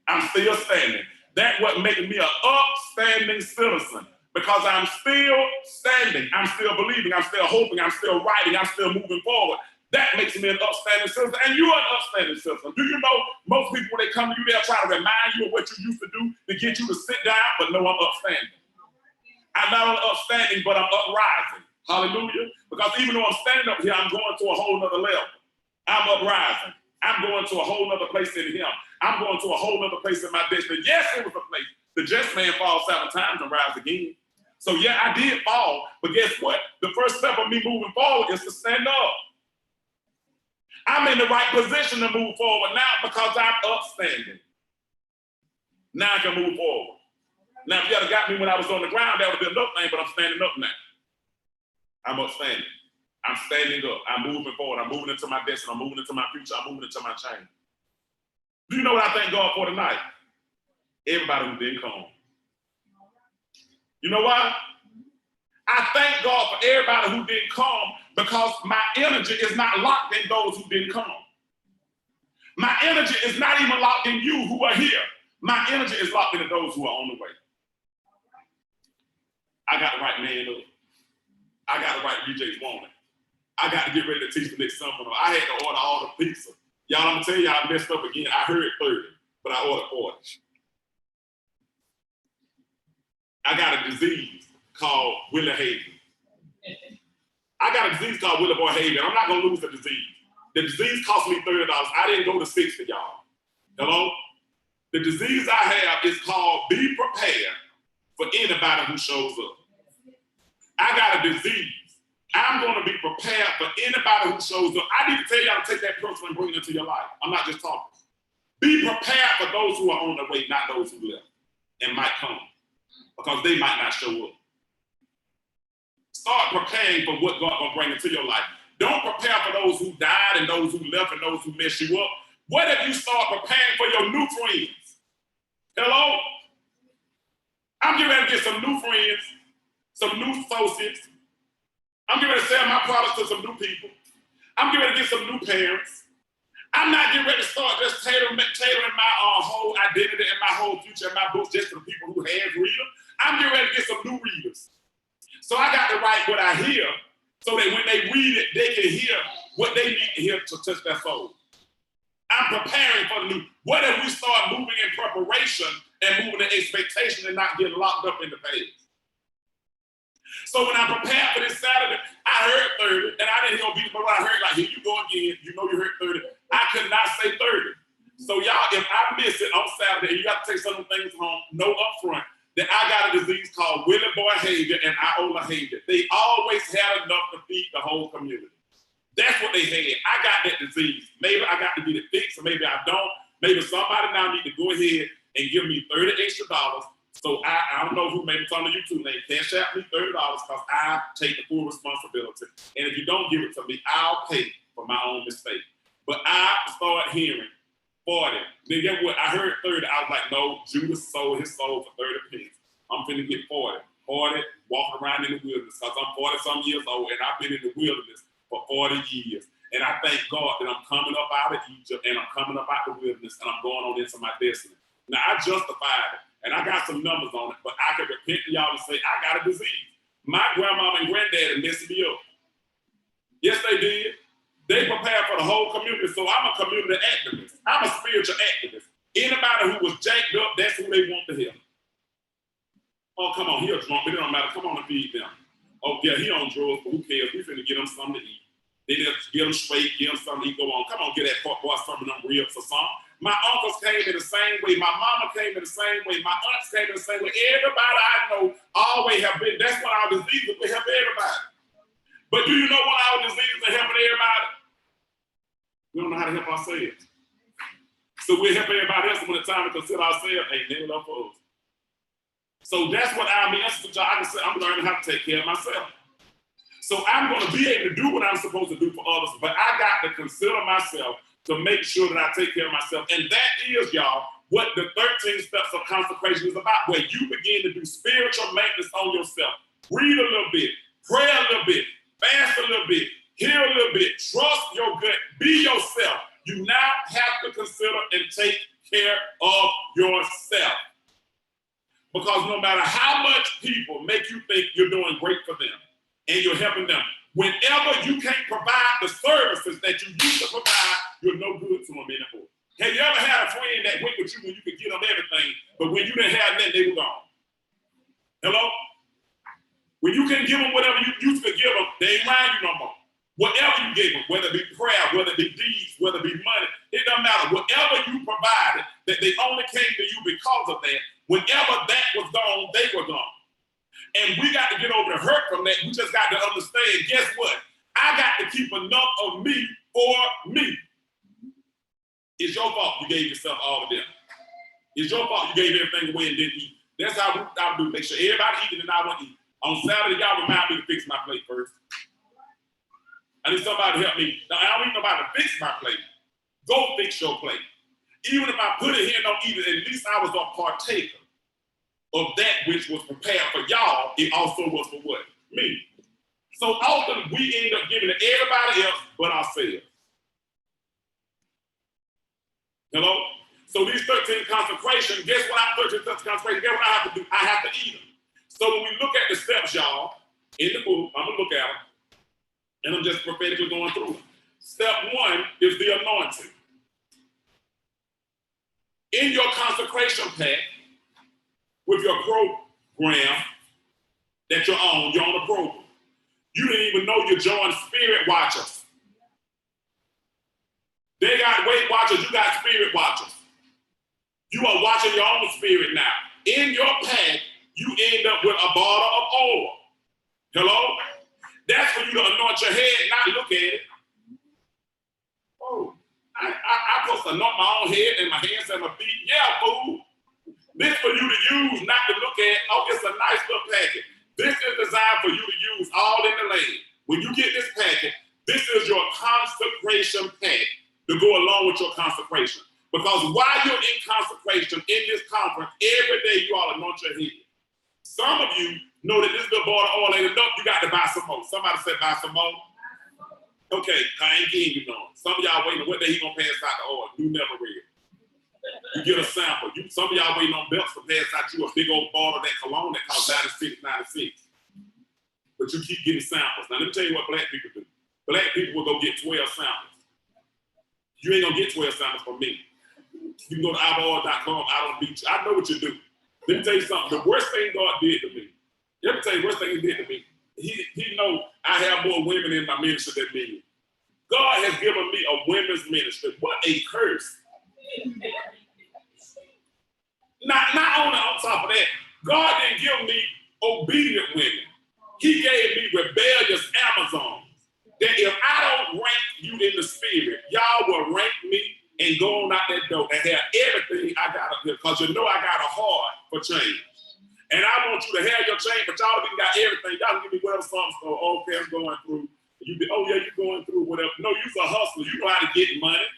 Speaker 2: I'm still standing. That's what makes me an upstanding citizen. Because I'm still standing. I'm still believing. I'm still hoping. I'm still writing. I'm still moving forward. That makes me an upstanding citizen. And you're an upstanding citizen. Do you know most people, when they come to you, they'll try to remind you of what you used to do to get you to sit down, but no, I'm upstanding. I'm not only upstanding, but I'm uprising. Hallelujah. Because even though I'm standing up here, I'm going to a whole nother level. I'm uprising. I'm going to a whole nother place in him. I'm going to a whole nother place in my destiny. Yes, it was a place. The just man falls 7 times and rise again. So yeah, I did fall, but guess what? The first step of me moving forward is to stand up. I'm in the right position to move forward now because I'm upstanding. Now I can move forward. Now, if you had got me when I was on the ground, that would have been another thing, but I'm standing up now. I'm upstanding. I'm standing up. I'm moving forward. I'm moving into my destiny. I'm moving into my future. I'm moving into my change. Do you know what I thank God for tonight? Everybody who didn't come. You know why? I thank God for everybody who didn't come because my energy is not locked in those who didn't come. My energy is not even locked in you who are here. My energy is locked in those who are on the way. I got the right man up. I got the right DJs wanting. I got to get ready to teach the next summer. I had to order all the pizza. Y'all, I'm gonna tell y'all I messed up again. I heard 30, but I ordered 40. I got a disease called Willie Haven. I got a disease called Willie Boy Haven. I'm not gonna lose the disease. The disease cost me $30. I didn't go to 60, y'all. Hello? The disease I have is called be prepared for anybody who shows up. I got a disease. I'm going to be prepared for anybody who shows up. I need to tell y'all to take that person and bring it into your life. I'm not just talking. Be prepared for those who are on the way, not those who left and might come, because they might not show up. Start preparing for what God will bring into your life. Don't prepare for those who died and those who left and those who messed you up. What if you start preparing for your new friends? Hello? I'm getting ready to get some new friends, some new associates. I'm getting ready to sell my products to some new people. I'm getting ready to get some new parents. I'm not getting ready to start just tailoring my whole identity and my whole future and my books just to the people who have read them. I'm getting ready to get some new readers. So I got to write what I hear so that when they read it, they can hear what they need to hear to touch their soul. I'm preparing for the new. What if we start moving in preparation and moving in expectation and not getting locked up in the page? So when I prepared for this Saturday, I heard 30, and I didn't hear beat, but when I heard, like, here you go again, you know you heard 30, I could not say 30. So y'all, if I miss it on Saturday, and you got to take some of the things home, know up front that I got a disease called Willie Boy Haven and Iola Haven. They always had enough to feed the whole community. That's what they had. I got that disease. Maybe I got to get it fixed, or maybe I don't. Maybe somebody now need to go ahead and give me $30 extra. So I don't know who, maybe it's on the YouTube name, cash out me $30 because I take the full responsibility. And if you don't give it to me, I'll pay for my own mistake. But I started hearing 40. Then get what? I heard 30. I was like, no, Judas sold his soul for 30 pence. I'm finna get 40. 40, walking around in the wilderness because I'm 40-some years old and I've been in the wilderness for 40 years. And I thank God that I'm coming up out of Egypt and I'm coming up out of the wilderness and I'm going on into my destiny. Now, I justified it. And I got some numbers on it, but I can repent to y'all and say, I got a disease. My grandmama and granddaddy messed me up. Yes, they did. They prepared for the whole community, so I'm a community activist. I'm a spiritual activist. Anybody who was jacked up, that's who they want to help. Oh, come on, he a drunk, but it don't matter. Come on and feed them. Oh, yeah, he on drugs, but who cares? We finna get him something to eat. They just get him straight, get him something to eat, go on. Come on, get that pork boy some of them ribs or something. My uncles came in the same way. My mama came in the same way. My aunts came in the same way. Everybody I know always have been. That's know how to help ourselves. So we'll help everybody else when it's time to consider ourselves ain't never enough for us. So that's what I'm answering to y'all. I can say I'm learning how to take care of myself. So I'm going to be able to do what I'm supposed to do for others, but I got to consider myself to make sure that I take care of myself. And that is, y'all, what the 13 steps of consecration is about, where you begin to do spiritual maintenance on yourself. Read a little bit, pray a little bit, fast a little bit, hear a little bit, trust your gut, be yourself. You now have to consider and take care of yourself. Because no matter how much people make you think you're doing great for them and you're helping them, whenever you can't provide the services that you used to provide, you're no good to them anymore. Have you ever had a friend that went with you when you could get them everything, but when you didn't have nothing, they were gone? Hello? When you couldn't give them whatever you used to give them, they ain't mind you no more. Whatever you gave them, whether it be prayer, whether it be deeds, whether it be money, it doesn't matter. Whatever you provided, that they only came to you because of that, whenever that was gone, they were gone. And we got to get over the hurt from that. We just got to understand, guess what? I got to keep enough of me for me. It's your fault you gave yourself all of them. It's your fault you gave everything away and didn't eat. That's how I do. Make sure everybody eating and I want to eat. On Saturday, y'all remind me to fix my plate first. I need somebody to help me. Now, I don't need nobody to fix my plate. Go fix your plate. Even if I put it here and don't eat it, at least I was a partaker of that which was prepared for y'all. It also was for what? Me. So often we end up giving to everybody else but ourselves. Hello? So these 13 consecrations, guess what? 13 steps of consecration, guess what I have to do? I have to eat them. So when we look at the steps, y'all, in the book, I'm going to look at them. And I'm just prophetically going through it. Step 1 is the anointing. In your consecration pack, with your program that you're on the program. You didn't even know you joined Spirit Watchers. They got Weight Watchers, you got Spirit Watchers. You are watching your own spirit now. In your pack, you end up with a bottle of oil. Hello? That's for you to anoint your head, not look at it. Oh, I supposed to anoint my own head and my hands and my feet. Yeah, fool. This for you to use, not to look at. Oh, it's a nice little packet. This is designed for you to use all in the land. When you get this packet, this is your consecration pack to go along with your consecration. Because while you're in consecration, in this conference, every day you all anoint your head. Some of you know that this little bottle of oil ain't enough, you got to buy some more. Somebody said buy some more. Okay, I ain't getting you none. Some of y'all waiting, what day he gonna pass out the oil? You never read. You get a sample. Some of y'all waiting on belts to pass out you a big old bottle of that cologne that costs $96.96. But you keep getting samples. Now let me tell you what black people do. Black people will go get 12 samples. You ain't gonna get 12 samples from me. You can go to iBoil.com, I don't beat you. I know what you do. Let me tell you something. The worst thing God did to me, let me tell you the worst thing he did to me. He know I have more women in my ministry than men. God has given me a women's ministry. What a curse. Not only on top of that, God didn't give me obedient women. He gave me rebellious Amazons. That if I don't rank you in the spirit, y'all will rank me and go on out that door and have everything I got up here. Because you know I got a heart for change. And I want you to have your change, but y'all even got everything. Y'all can give me whatever something's going, okay, I'm going through. You be, oh yeah, you're going through whatever. No, you're a hustler. You know how to get money.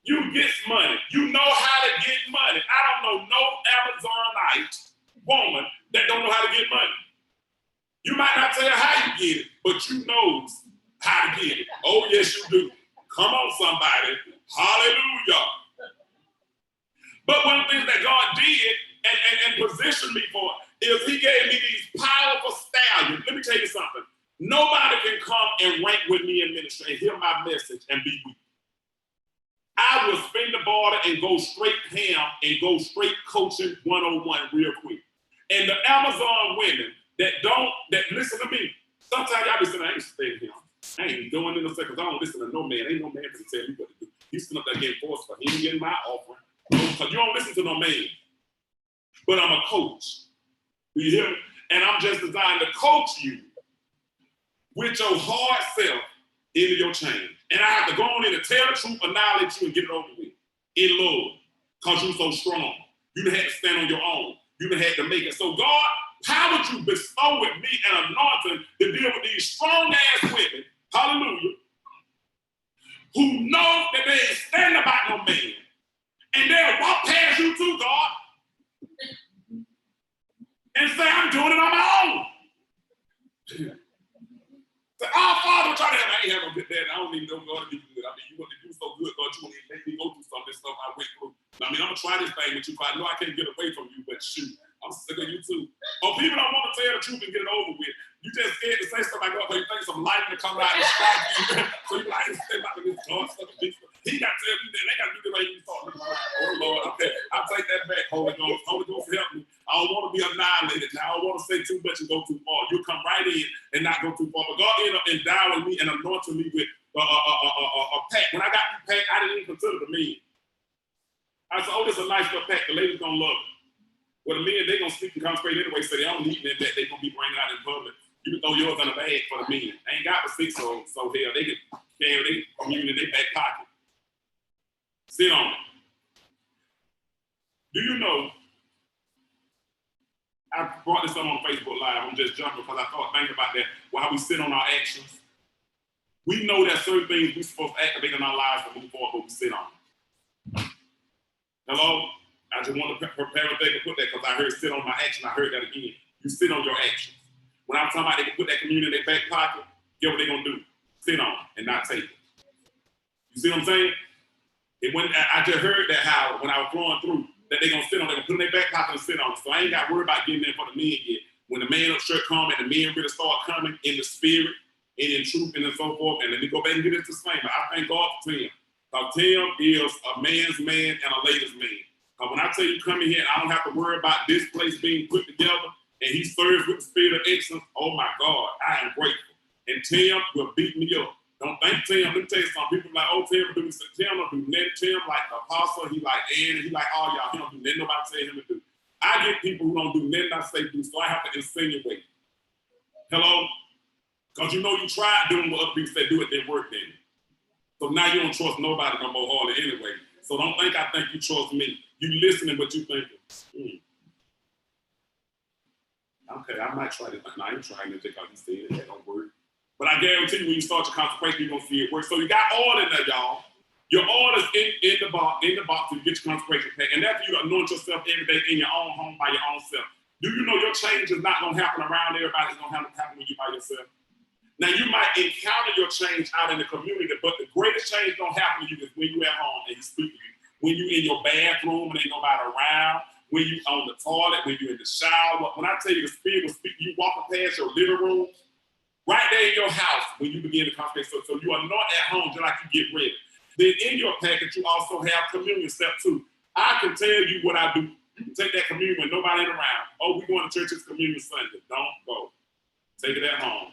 Speaker 2: You get money. You know how to get money. I don't know no Amazonite woman that don't know how to get money. You might not tell her how you get it, but you know how to get it. Oh, yes, you do. Come on, somebody. Hallelujah. But one of the things that God did and positioned me for is he gave me these powerful stallions. Let me tell you something. Nobody can come and rank with me in ministry and hear my message and be weak. I will spin the border and go straight ham and go straight coaching 101 real quick. And the Amazon women that listen to me, sometimes y'all be saying, I ain't staying here. I ain't doing it in a second. I don't listen to no man. Ain't no man to tell me what to do. He's sitting up there getting forced for. He ain't getting my offering. Because you don't listen to no man. But I'm a coach. Do you hear me? And I'm just designed to coach you with your hard self into your change. And I have to go on in and tell the truth, annihilate you, and get it over with. In love. Because you're so strong. You done had to stand on your own. You done had to make it. So God, how would you bestow with me an anointing to deal with these strong-ass women, hallelujah, who know that they ain't standing about no man, and they'll walk past you too, God, and say, I'm doing it on my own. Say, oh, Father, try to have, I ain't have no good dad. I don't even know God to be good. I mean, you want to do so good, God, you want to make me go through some of this stuff I went through. I mean, I'm going to try this thing with you, because I know I can't get away from you, but shoot, I'm sick of you too. Oh, people don't want to tell the truth and get it over with. You just scared to say stuff like that, but you think some light to come out and strike you. So you like, say about this God stuff. He got to tell you that they got to do the way you thought. Oh, Lord, okay, I'll take that back, Holy Ghost. Holy Ghost, help me. I don't want to be annihilated now. I don't want to say too much and go too far. You'll come right in and not go too far. But God ended up endowing me and anointing me with a pack. When I got the pack, I didn't even consider the men. I said, oh, this is a nice little pack. The ladies going to love it. Well, the men, they're going to speak and consecrate anyway, so they don't need that. They're going to be bringing out in public. You can throw yours in a bag for the men. They ain't got the 6, so hell, they can carry their communion in their back pocket. Sit on it. Do you know, I brought this up on Facebook Live. I'm just jumping because I thought, thinking about that, how we sit on our actions. We know that certain things we're supposed to activate in our lives to move forward, but we sit on them. Hello? I just want to prepare a thing to put that because I heard sit on my action. I heard that again. You sit on your actions. When I'm talking about they can put that communion in their back pocket, get what they're going to do. Sit on it and not take it. You see what I'm saying? And when I just heard that how, when I was flowing through, that they're going to sit on it, they're going to put it in their back pocket and sit on it. So I ain't got to worry about getting there for the men yet. When the man up shirt come and the men really start coming in the spirit and in truth and so forth, and let me go back and get into disclaimer. I thank God for Tim. Because Tim is a man's man and a lady's man. Because when I tell you come in here, I don't have to worry about this place being put together, and he serves with the spirit of excellence. Oh my God, I am grateful. And Tim will beat me up. Don't think Tim. Let me tell you something. People like, oh, Tim will do this. Tim don't do nothing. Tim like Apostle. He like Ann. He like all y'all. He don't do nothing nobody tell him to do. I get people who don't do nothing I say do, so I have to insinuate. Hello? Because you know you tried doing what other people say do, it didn't work then. So now you don't trust nobody no more hardly anyway. So don't think I think you trust me. You listening, but you thinking, okay, I might try this. No, I ain't trying this because he said it. That don't work. But I guarantee you when you start your consecration, you're going to see it work. So you got oil in there, y'all. Your oil is in the box to get your consecration pack. And that's you to anoint yourself every day in your own home by your own self. Do you know your change is not going to happen around everybody? It's going to happen when you by yourself. Now, you might encounter your change out in the community, but the greatest change don't happen to you is when you at home and he speak to you. When you in your bathroom and ain't nobody around, when you on the toilet, when you in the shower. When I tell you the Spirit will speak, you walking past your living room, right there in your house when you begin to consecrate. So you are not at home just like you get ready. Then in your package, you also have communion step 2. I can tell you what I do. You can take that communion when nobody ain't around. Oh, we going to church, it's communion Sunday. Don't go. Take it at home.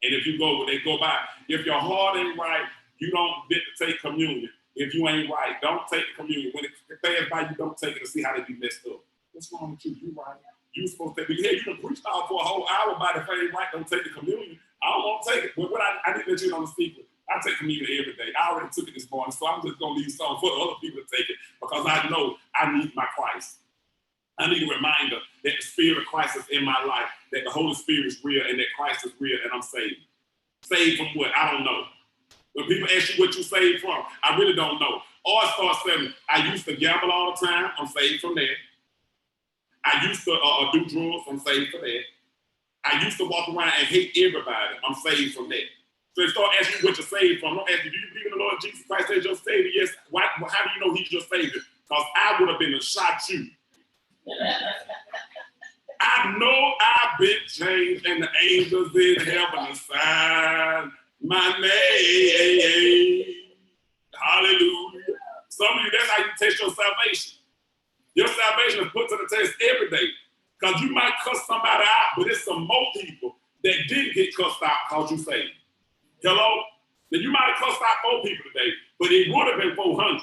Speaker 2: And if you go, when they go by, if your heart ain't right, you don't get to take communion. If you ain't right, don't take the communion. When it passes by, you don't take it to see how they be messed up. What's wrong with you? You right. You supposed to be here. You can preach out for a whole hour about if it ain't right, don't take the communion. I don't want to take it. But what I didn't let you know the secret. I take communion every day. I already took it this morning, so I'm just going to leave some for other people to take it because I know I need my Christ. I need a reminder that the Spirit of Christ is in my life, that the Holy Spirit is real and that Christ is real and I'm saved. Saved from what? I don't know. When people ask you what you saved from, I really don't know. Or I start saying, I used to gamble all the time. I'm saved from that. I used to do drugs. I'm saved from that. I used to walk around and hate everybody. I'm saved from that. So they start asking you what you're saved from. Don't ask you, do you believe in the Lord Jesus Christ as your Savior? Yes. Why, how do you know He's your Savior? Because I would have been to shot you. I know I've been changed and the angels in heaven assign my name. Hallelujah. Some of you, that's how you test your salvation. Your salvation is put to the test every day. Because you might cuss somebody out, but it's some more people that didn't get cussed out because you saved. Hello? Then you might have cussed out 4 people today, but it would have been 400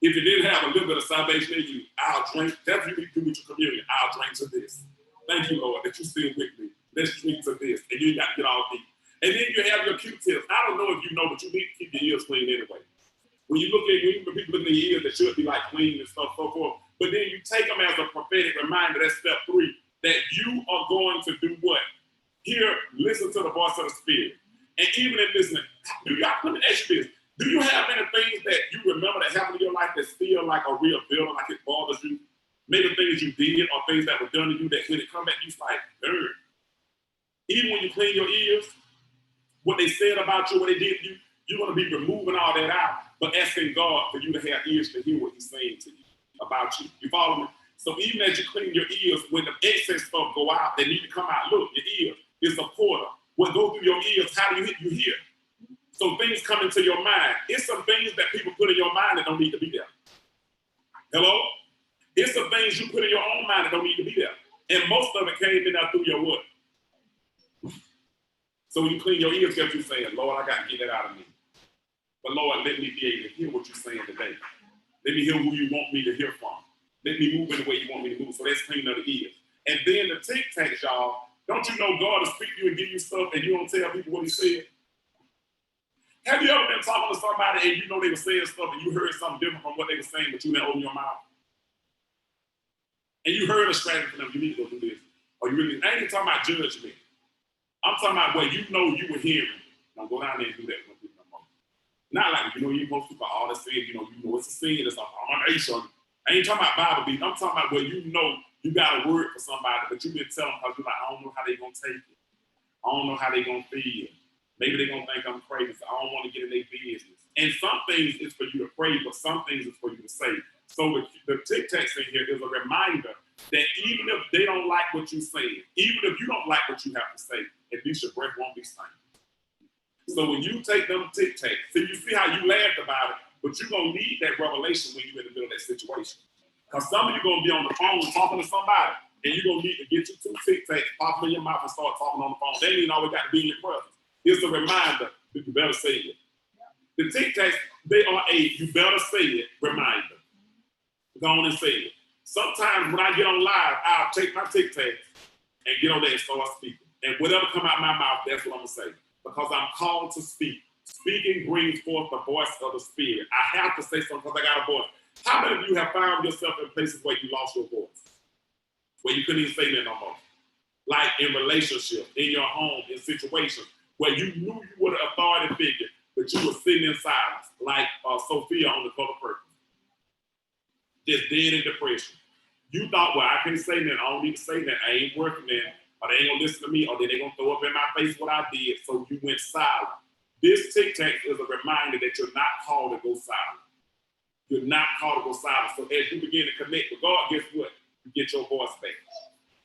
Speaker 2: if you didn't have a little bit of salvation in you. I'll drink. That's what you need to do with your community. I'll drink to this. Thank you, Lord, that you still with me. Let's drink to this. And you got to get all deep. And then you have your Q-tips. I don't know if you know, but you need to keep your ears clean anyway. When you look at when people look at your ears, they should be like clean and stuff, so forth. But then you take them as a prophetic reminder. That's step 3, that you are going to do what? Hear, listen to the voice of the Spirit. And even in listening, let me ask you this. Do you have any things that you remember that happened in your life that feel like a real feeling, like it bothers you? Maybe things you did or things that were done to you that when it come back, you like, nerd. Even when you clean your ears, what they said about you, what they did to you, you're going to be removing all that out, but asking God for you to have ears to hear what he's saying to you about you. You follow me? So even as you clean your ears, when the excess stuff go out, they need to come out. Look, your ear is a portal. What goes through your ears, how do you hear? So things come into your mind. It's some things that people put in your mind that don't need to be there. Hello? It's some things you put in your own mind that don't need to be there. And most of it came in there through your what? So when you clean your ears, guess what you're saying? Lord, I got to get that out of me. But Lord, let me be able to hear what you're saying today. Let me hear who you want me to hear from. Let me move in the way you want me to move. So that's cleaning of the ears. And then the tic tacs, y'all. Don't you know God will speak to you and give you stuff and you don't tell people what he said? Have you ever been talking to somebody and you know they were saying stuff and you heard something different from what they were saying, but you didn't open your mouth? And you heard a strategy from them, you need to go do this. Or you really, I ain't even talking about judgment. I'm talking about what you know you were hearing. Don't go down there and do that with people no more. Not like, you know, you're supposed to for all this sin, you know it's a sin, it's an abomination. I ain't talking about Bible beat. I'm talking about where you know you got a word for somebody, but you been telling them because you're like, I don't know how they gonna take it. I don't know how they gonna feel. Maybe they're gonna think I'm crazy. So I don't want to get in their business. And some things is for you to pray, but some things is for you to say. So the tic tacs in here is a reminder that even if they don't like what you're saying, even if you don't like what you have to say, at least your breath won't be stank. So when you take them tic tacs, so you see how you laughed about it, but you're gonna need that revelation when you're in the middle of that situation. Because some of you gonna be on the phone talking to somebody, and you're gonna need to get your 2 tic tacs, pop them in your mouth and start talking on the phone. They ain't always got to be in your presence. It's a reminder that you better say it. The tic tacs, they are a you better say it reminder. Go on and say it. Sometimes when I get on live, I'll take my tic tacs and get on there and start speaking. And whatever come out my mouth, that's what I'm gonna say. Because I'm called to speak. Speaking brings forth the voice of the Spirit. I have to say something because I got a voice. How many of you have found yourself in places where you lost your voice? Where you couldn't even say that no more? Like in relationships, in your home, in situations where you knew you were the authority figure, but you were sitting in silence, like Sophia on the cover of Perkins. Just dead in depression. You thought, well, I can't say that. I don't need to say that. I ain't working there. Or they ain't gonna listen to me, or then they gonna throw up in my face what I did. So you went silent. This tic tac is a reminder that you're not called to go silent. You're not called to go silent. So as you begin to connect with God, guess what? You get your voice back.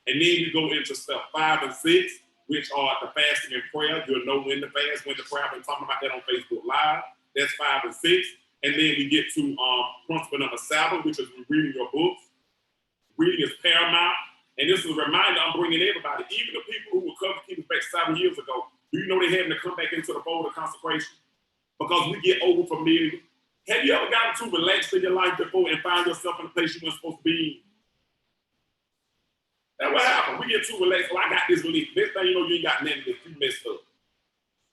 Speaker 2: And then you go into step 5 and 6, which are the fasting and prayer. You'll know when to fast, when to pray. I've been talking about that on Facebook Live. That's 5 and 6. And then we get to principle number 7, which is reading your books. Reading is paramount. And this is a reminder I'm bringing everybody, even the people who were covenant keepers back 7 years ago. Do you know they having to come back into the fold of consecration? Because we get over familiar. Have you ever gotten too relaxed in your life before and find yourself in a place you weren't supposed to be in? That's what happened. We get too relaxed. Well, I got this relief. Next thing you know, you ain't got nothing that you messed up.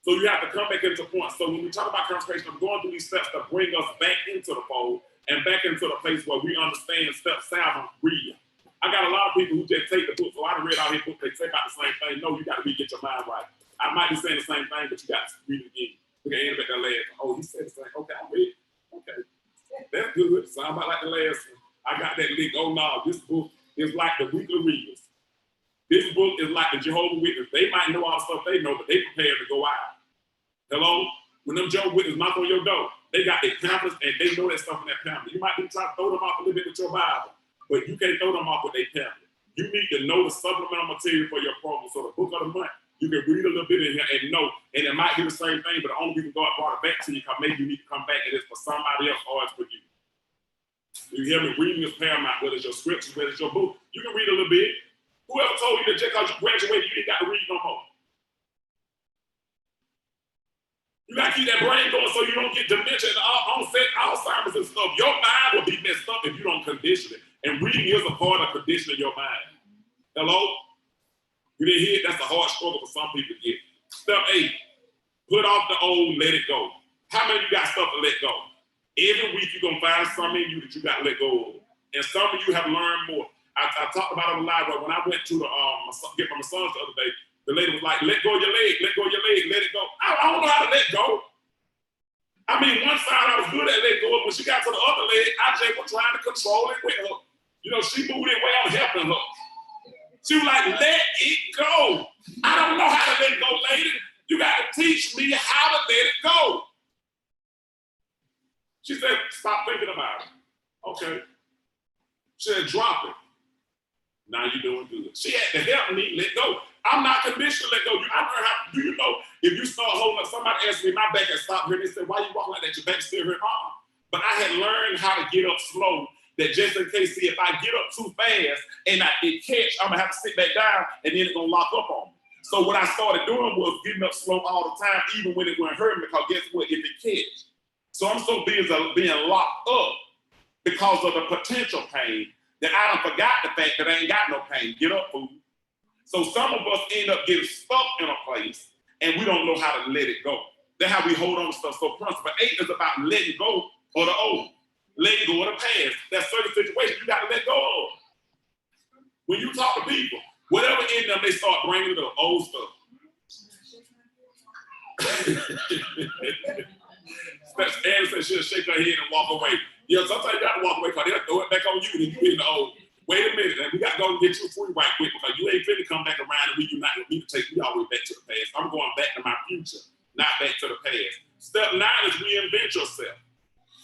Speaker 2: So you have to come back into point. So when we talk about consecration, I'm going through these steps to bring us back into the fold and back into the place where we understand step 7, reading. I got a lot of people who just take the book. So I done read all these books. They say about the same thing. No, you got to get your mind right. I might be saying the same thing, but you got to read it again. Look at Andy back that last. Oh, he said the same. Okay, I read. Okay, that's good. Sound about like the last one. I got that link. Oh no, this book is like the weekly readers. This book is like the Jehovah's Witness. They might know all the stuff they know, but they prepared to go out. Hello? When them Jehovah's Witnesses knock on your door, they got their pamphlets and they know that stuff in that pamphlet. You might be trying to throw them off a little bit with your Bible, but you can't throw them off with their pamphlet. You need to know the supplemental material for your program. So the book of the month, you can read a little bit in here and know, and it might be the same thing, but the only reason God brought it back to you because maybe you need to come back and it's for somebody else or it's for you. You hear me? Reading is paramount, whether it's your scriptures, whether it's your book. You can read a little bit. Whoever told you that just because you graduated, you ain't got to read no more? You got to keep that brain going so you don't get dementia and Alzheimer's and stuff. Your mind will be messed up if you don't condition it. And reading is a part of conditioning your mind. Hello? You didn't hear it? That's a hard struggle for some people to get. Step 8, Put off the old, let it go. How many of you got stuff to let go? Every week you're going to find something in you that you got to let go of. And some of you have learned more. I talked about it on live, but when I went to get my sons the other day, the lady was like, let go of your leg, let go of your leg, let it go. I don't know how to let go. I mean, one side I was good at let go of. When she got to the other leg, I just was trying to control it with her. You know, she moved it way I was helping her. She was like, let it go. I don't know how to let it go, lady. You got to teach me how to let it go. She said, stop thinking about it. Okay. She said, drop it. Now you're doing good. She had to help me let go. I'm not conditioned to let go. I learned how, do you know, if you start holding up, somebody asked me, my back had stopped hurting. They said, why you walking like that? Your back still hurt? But I had learned how to get up slow, that just in case, see, if I get up too fast and it catch, I'm gonna have to sit back down and then it's gonna lock up on me. So what I started doing was getting up slow all the time, even when it wouldn't hurt me, because guess what, if it catch. So I'm so busy being locked up because of the potential pain that I done forgot the fact that I ain't got no pain. Get up, fool. So some of us end up getting stuck in a place and we don't know how to let it go. That's how we hold on to stuff. So principle 8 is about letting go of the old, letting go of the past. That certain situation you got to let go of. When you talk to people, whatever in them, they start bringing the old stuff. Anderson should shake her head and walk away. Yeah, sometimes you got to walk away because they'll throw it back on you and you in the old. Wait a minute, we got to go and get you free right quick because you ain't finna come back around and we do not need to take me all the way back to the past. I'm going back to my future, not back to the past. Step 9 is reinvent yourself.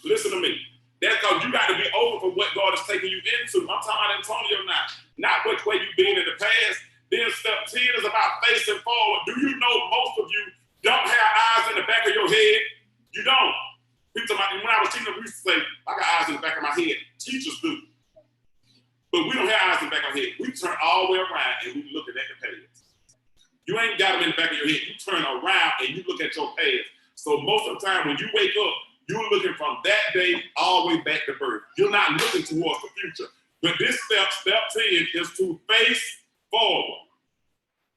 Speaker 2: Listen to me. That's because you got to be over for what God is taking you into. I'm talking about Antonio now, not which way you've been in the past. Then step 10 is about facing forward. Do you know most of you don't have eyes in the back of your head? You don't. People talking about, when I was teaching, we used to say, I got eyes in the back of my head. Teachers do. But we don't have eyes in the back of our head. We turn all the way around and we look at the past. You ain't got them in the back of your head. You turn around and you look at your past. So most of the time when you wake up, you're looking from that day all the way back to birth. You're not looking towards the future. But this step 10, is to face forward.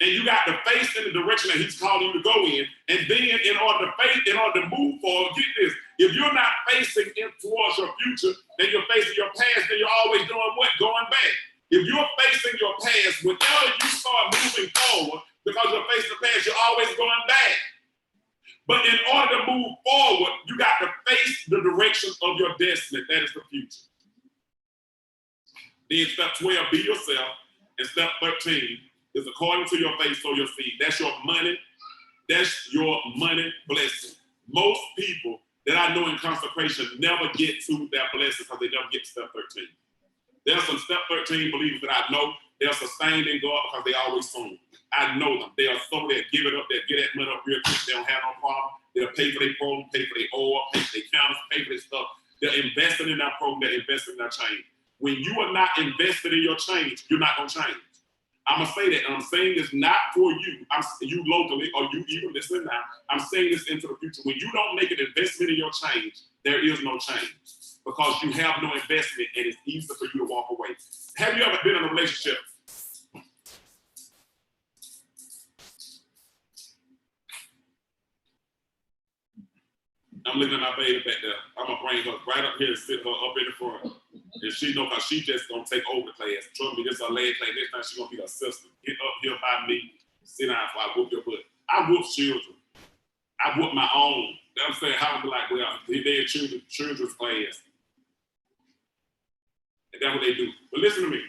Speaker 2: And you got to face in the direction that he's calling you to go in. And then in order to move forward, get this. If you're not facing towards your future, then you're facing your past, then you're always doing what? Going back. If you're facing your past, whenever you start moving forward, because you're facing the past, you're always going back. But in order to move forward, you got to face the direction of your destiny. That is the future. Then step 12, be yourself. And step 13 is according to your faith, sow your seed. That's your money. That's your money blessing. Most people that I know in consecration never get to that blessing because they never get to step 13. There's some step 13 believers that I know, they're sustained in God because they always sown. I know them. They are so, they'll give it up, they'll get that money up real quick, they don't have no problem. They'll pay for their program, pay for their oil, pay for their counters, pay for their stuff. They're investing in that program, they're investing in their change. When you are not invested in your change, you're not going to change. I'm going to say that, and I'm saying this not for you, you locally, or you even listening now. I'm saying this into the future. When you don't make an investment in your change, there is no change because you have no investment and it's easy for you to walk away. Have you ever been in a relationship? I'm looking at my baby back there. I'm going to bring her right up here and sit her up in the front. And she know because she just going to take over the class. Trust me, this is her leg class. Next time she's going to be her sister. Get up here by me. Sit down before I whoop your butt. I whoop children. I whoop my own. I'm saying, how I'm like, well, they're in children's class. And that's what they do. But listen to me.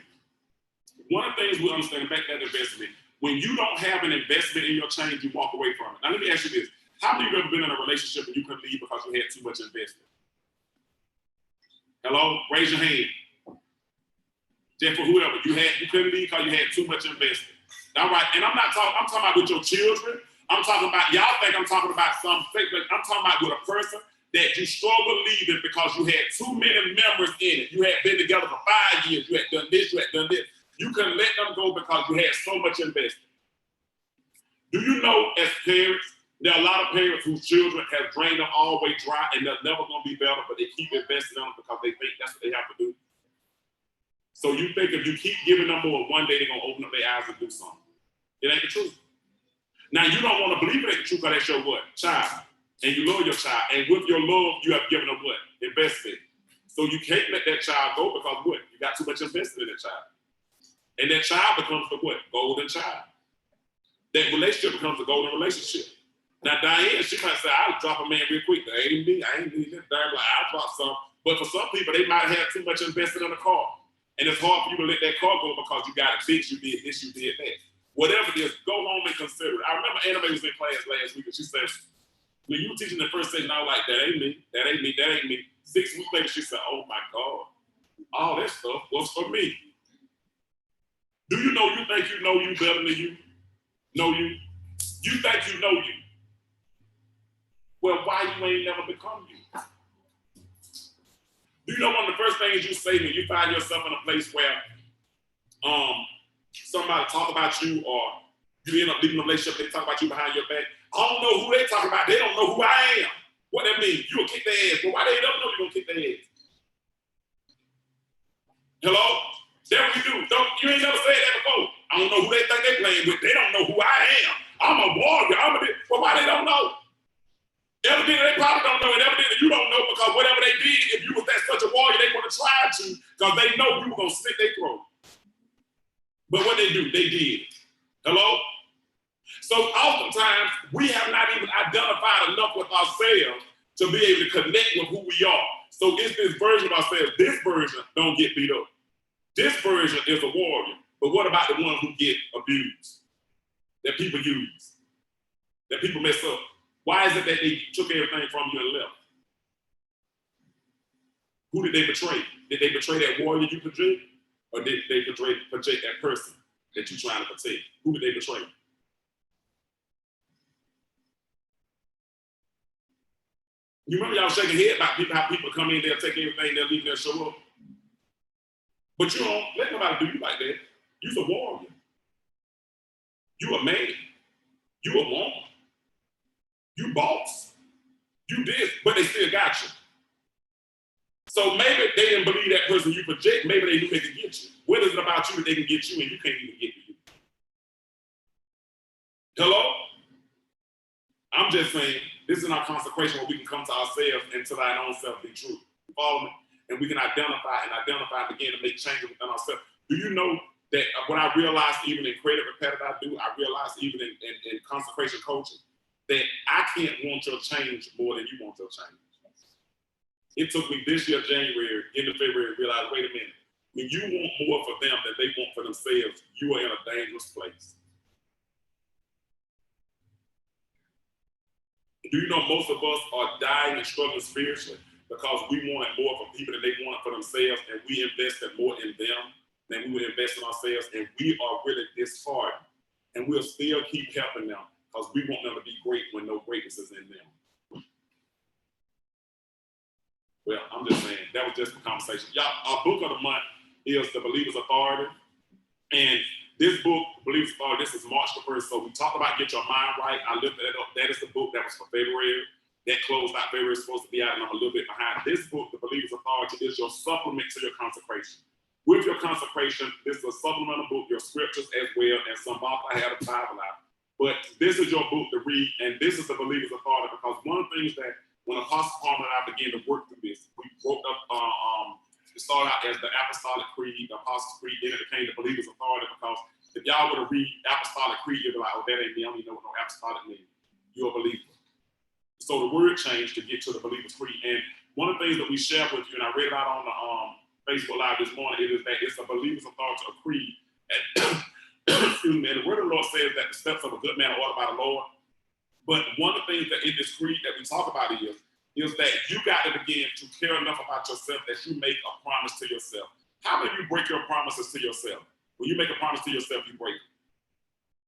Speaker 2: One of the things we understand back that investment, when you don't have an investment in your change, you walk away from it. Now, let me ask you this. How many of you have ever been in a relationship and you couldn't leave because you had too much investment? Hello? Raise your hand. Just for whoever. You couldn't leave because you had too much investment. All right, and I'm talking about with your children. I'm talking about, y'all think I'm talking about some fake, but I'm talking about with a person that you struggle leaving because you had too many members in it. You had been together for 5 years. You had done this, you had done this. You couldn't let them go because you had so much investment. Do you know as parents, there are a lot of parents whose children have drained them all the way dry and they're never going to be better, but they keep investing in them because they think that's what they have to do. So you think if you keep giving them more, one day they're going to open up their eyes and do something. It ain't the truth. Now, you don't want to believe it ain't true because that's your what? Child. And you love your child. And with your love, you have given them what? Invested. So you can't let that child go because what? You got too much invested in that child. And that child becomes the what? Golden child. That relationship becomes a golden relationship. Now, Diane, she might say, I'll drop a man real quick. That ain't me. I ain't need this. I'll drop some. But for some people, they might have too much invested in a car. And it's hard for you to let that car go because you got it fixed, you did this, you did that. Whatever it is, go home and consider it. I remember Anime was in class last week and she said, when you were teaching the first section, I was like, that ain't me, that ain't me, that ain't me. 6 weeks later, she said, oh my God, all that stuff was for me. Do you know you think you know you better than you know you? You think you know you. Well, why you ain't never become you? Do you know one of the first things you say when you find yourself in a place where somebody talk about you or you end up leaving a relationship, they talk about you behind your back. I don't know who they talking about. They don't know who I am. What that means? You will kick their ass. But why they don't know you gonna kick their ass? Hello? That's what you do. You ain't never said that before. I don't know who they think they playing with. They don't know who I am. I'm a warrior. Well, why they don't know? Evidently, they probably don't know, and evidently you don't know because whatever they did, if you was that such a warrior, they would have tried to because they know you were gonna slit their throat. But what they do, they did. Hello? So oftentimes, we have not even identified enough with ourselves to be able to connect with who we are. So it's this version of ourselves. This version don't get beat up. This version is a warrior. But what about the ones who get abused? That people use? That people mess up? Why is it that they took everything from you and left? Who did they betray? Did they betray that warrior you project? Or did they project that person that you're trying to protect? Who did they betray? You remember y'all shaking head about people, how people come in, they'll take everything, they'll leave, they'll show up. But you don't let nobody do you like that. You're a warrior. You a man. You a woman. You boss. You did, but they still got you. So maybe they didn't believe that person you project. Maybe they knew they could get you. What is it about you that they can get you and you can't even get to you? Hello? I'm just saying, this is our consecration where we can come to ourselves and to thine own self be true. You follow me? And we can identify and begin to make changes within ourselves. Do you know that what I realized even in creative repetitive I realized even in consecration coaching, that I can't want your change more than you want your change. It took me this year, January, into February, to realize, wait a minute, when you want more for them than they want for themselves, you are in a dangerous place. Do you know most of us are dying and struggling spiritually because we wanted more from people than they wanted for themselves, and we invested more in them than we would invest in ourselves, and we are really disheartened, and we'll still keep helping them because we want them to be great when no greatness is in them. Well, I'm just saying, that was just a conversation. Y'all, our book of the month is The Believer's Authority. And this book, Believer's Authority, this is March the 1st. So we talked about Get Your Mind Right. I lifted that up. That is the book that was for February. That closed out February, is supposed to be out, and I'm a little bit behind. This book, The Believer's Authority, is your supplement to your consecration. With your consecration, this is a supplemental book, your scriptures as well, and some author had a Bible out. But this is your book to read, and this is The Believer's Authority, because one of the things that when Apostle Palmer and I began to work through this, we broke up, it started out as the Apostolic Creed, the Apostles' Creed, then it became the Believer's Authority, because if y'all were to read Apostolic Creed, you'd be like, oh, that ain't me, I don't even know what no apostolic means. You're a believer. So the word changed to get to the Believer's Creed. And one of the things that we share with you, and I read it out on the Facebook Live this morning, it is that it's a believer's authority, a creed. And, excuse me, and the word of the Lord says that the steps of a good man are ordered by the Lord. But one of the things that in this creed that we talk about is that you got to begin to care enough about yourself that you make a promise to yourself. How many of you break your promises to yourself? When you make a promise to yourself, you break it.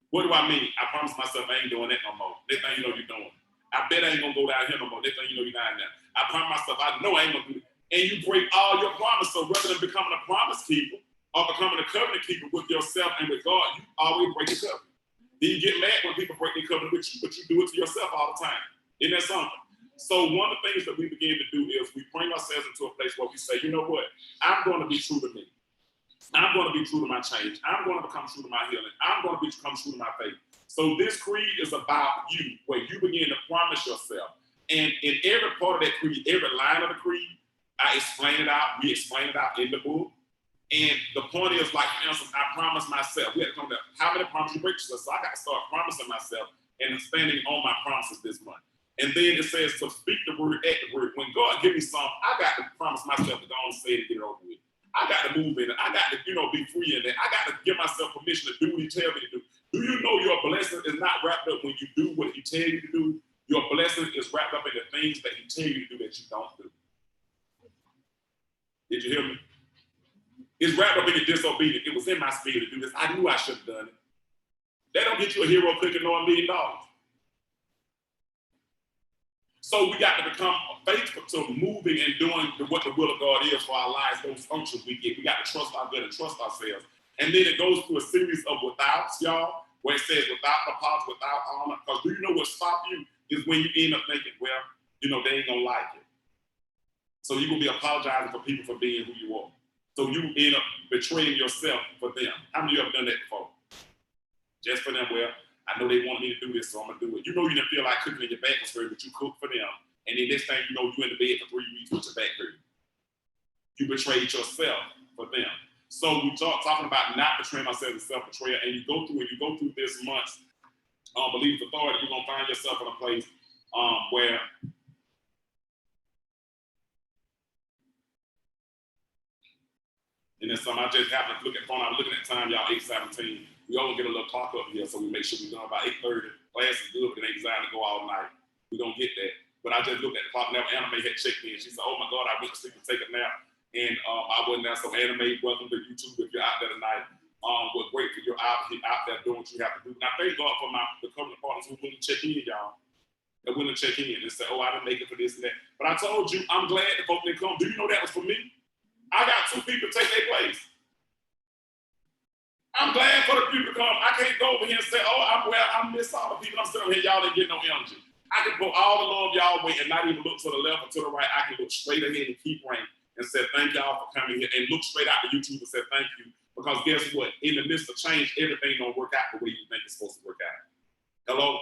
Speaker 2: What do I mean? I promise myself I ain't doing that no more. Next thing you know, you're doing it. I bet I ain't gonna go down here no more. Next thing you know, you're down there. I promise myself I know I ain't gonna do it. And you break all your promises. So rather than becoming a promise keeper or becoming a covenant keeper with yourself and with God, you always break the covenant. Then you get mad when people break the covenant with you, but you do it to yourself all the time. Isn't that something? So one of the things that we begin to do is we bring ourselves into a place where we say, you know what? I'm going to be true to me. I'm going to be true to my change. I'm going to become true to my healing. I'm going to become true to my faith. So this creed is about you, where you begin to promise yourself. And in every part of that creed, every line of the creed, I explain it out, we explain it out in the book. And the point is, like, for instance, I promise myself, we had to come to how many promises you break yourself. So I got to start promising myself and standing on my promises this month. And then it says to speak the word at the word. When God give me something, I got to promise myself to go on and say it and get it over with. I got to move in it. I got to, be free in it. I got to give myself permission to do what he tells me to do. Do you know your blessing is not wrapped up when you do what he tells you to do? Your blessing is wrapped up in the things that he tells you to do that you don't do. Did you hear me? It's wrapped up in your disobedience. It was in my spirit to do this. I knew I should have done it. That don't get you a hero clicking on $1 million. So we got to become faithful to moving and doing what the will of God is for our lives, those functions we get. We got to trust our good and trust ourselves. And then it goes through a series of withouts, y'all, where it says without apology, without honor. Because do you know what stops you is when you end up thinking, well, they ain't gonna like it. So you're gonna be apologizing for people for being who you are. So you end up betraying yourself for them. How many of you ever done that before? Just for them, well, I know they want me to do this, so I'm gonna do it. You know you didn't feel like cooking in your back was hurt, but you cooked for them. And then next thing you know, you in the bed for 3 weeks with your back hurt. You betrayed yourself for them. So we talking about not betraying ourselves and self-betrayal, and you go through this month's belief authority, you're gonna find yourself in a place where and then I just happened to look at the phone. I'm looking at time, y'all, 8:17. We always get a little clock up here, so we make sure we're done by 8:30. Class is good, but it ain't designed to go all night. We don't get that. But I just looked at the clock now. Anime had checked in. She said, oh my God, I went to sleep and take a nap. And I wasn't there. So Anime, welcome to YouTube if you're out there tonight. We're grateful you're out there doing what you have to do. Now, thank God for the covenant partners who willing to check in, y'all. They're willing to check in and say, oh, I didn't make it for this and that. But I told you, I'm glad the folks didn't come. Do you know that was for me? I got 2 people to take their place. I'm glad for the people to come. I can't go over here and say, oh, I miss all the people. I'm sitting here, y'all didn't get no energy. I can put all the love y'all way and not even look to the left or to the right. I can look straight ahead and keep ranking and say, thank y'all for coming here, and look straight out to YouTube and say, thank you. Because guess what? In the midst of change, everything don't work out the way you think it's supposed to work out. Hello?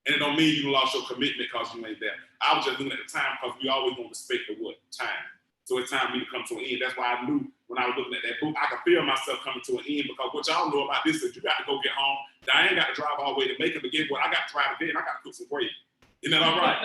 Speaker 2: And it don't mean you lost your commitment because you ain't there. I was just doing it at the time because we always gonna respect the what? Time. So it's time for me to come to an end. That's why I knew when I was looking at that book, I could feel myself coming to an end, because what y'all know about this is you got to go get home. Now, I ain't got to drive all the way to Macon to get what I got to try today, and I got to cook some gravy. Isn't that all right?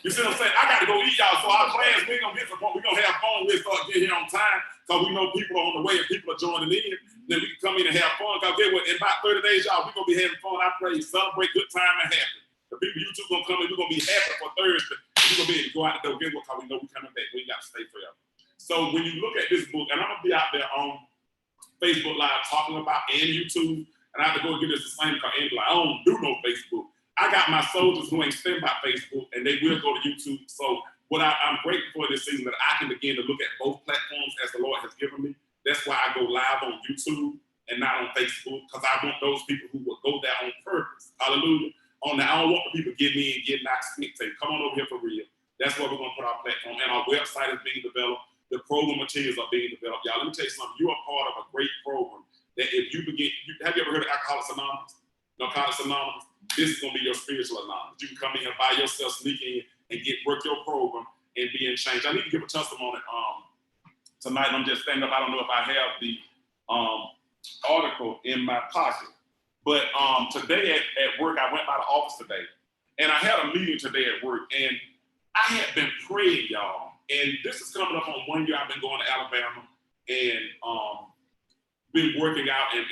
Speaker 2: You see what I'm saying? I got to go eat, y'all. So our plans, we're going to get some fun. We're going to have fun. We'll start getting here on time because we know people are on the way and people are joining in. Then we can come in and have fun. Because in about 30 days, y'all, we're going to be having fun. I pray, celebrate, good time, and happy. The people YouTube going to come in, we're going to be happy for Thursday. We're going to be able to go out the door, get what, because we know we're coming back. We ain't got to stay forever. So when you look at this book, and I'm going to be out there on Facebook Live talking about and YouTube, and I have to go get this disclaimer because I don't do no Facebook. I got my soldiers who ain't spent by Facebook, and they will go to YouTube. So what I'm grateful for this season that I can begin to look at both platforms as the Lord has given me. That's why I go live on YouTube and not on Facebook, because I want those people who will go there on purpose. Hallelujah. I don't want the people getting in, getting out, spectating. Come on over here for real. That's where we're going to put our platform. And our website is being developed. The program materials are being developed. Y'all, let me tell you something. You are part of a great program that if you begin, have you ever heard of Alcoholics Anonymous? Narcotics Anonymous? This is going to be your spiritual anonymous. You can come in here by yourself, sneak in, and work your program and be in change. I need to give a testimony tonight. I'm just standing up. I don't know if I have the article in my pocket. But today at work, I went by the office today, and I had a meeting today at work, and I had been praying, y'all. And this is coming up on 1 year I've been going to Alabama and been working out and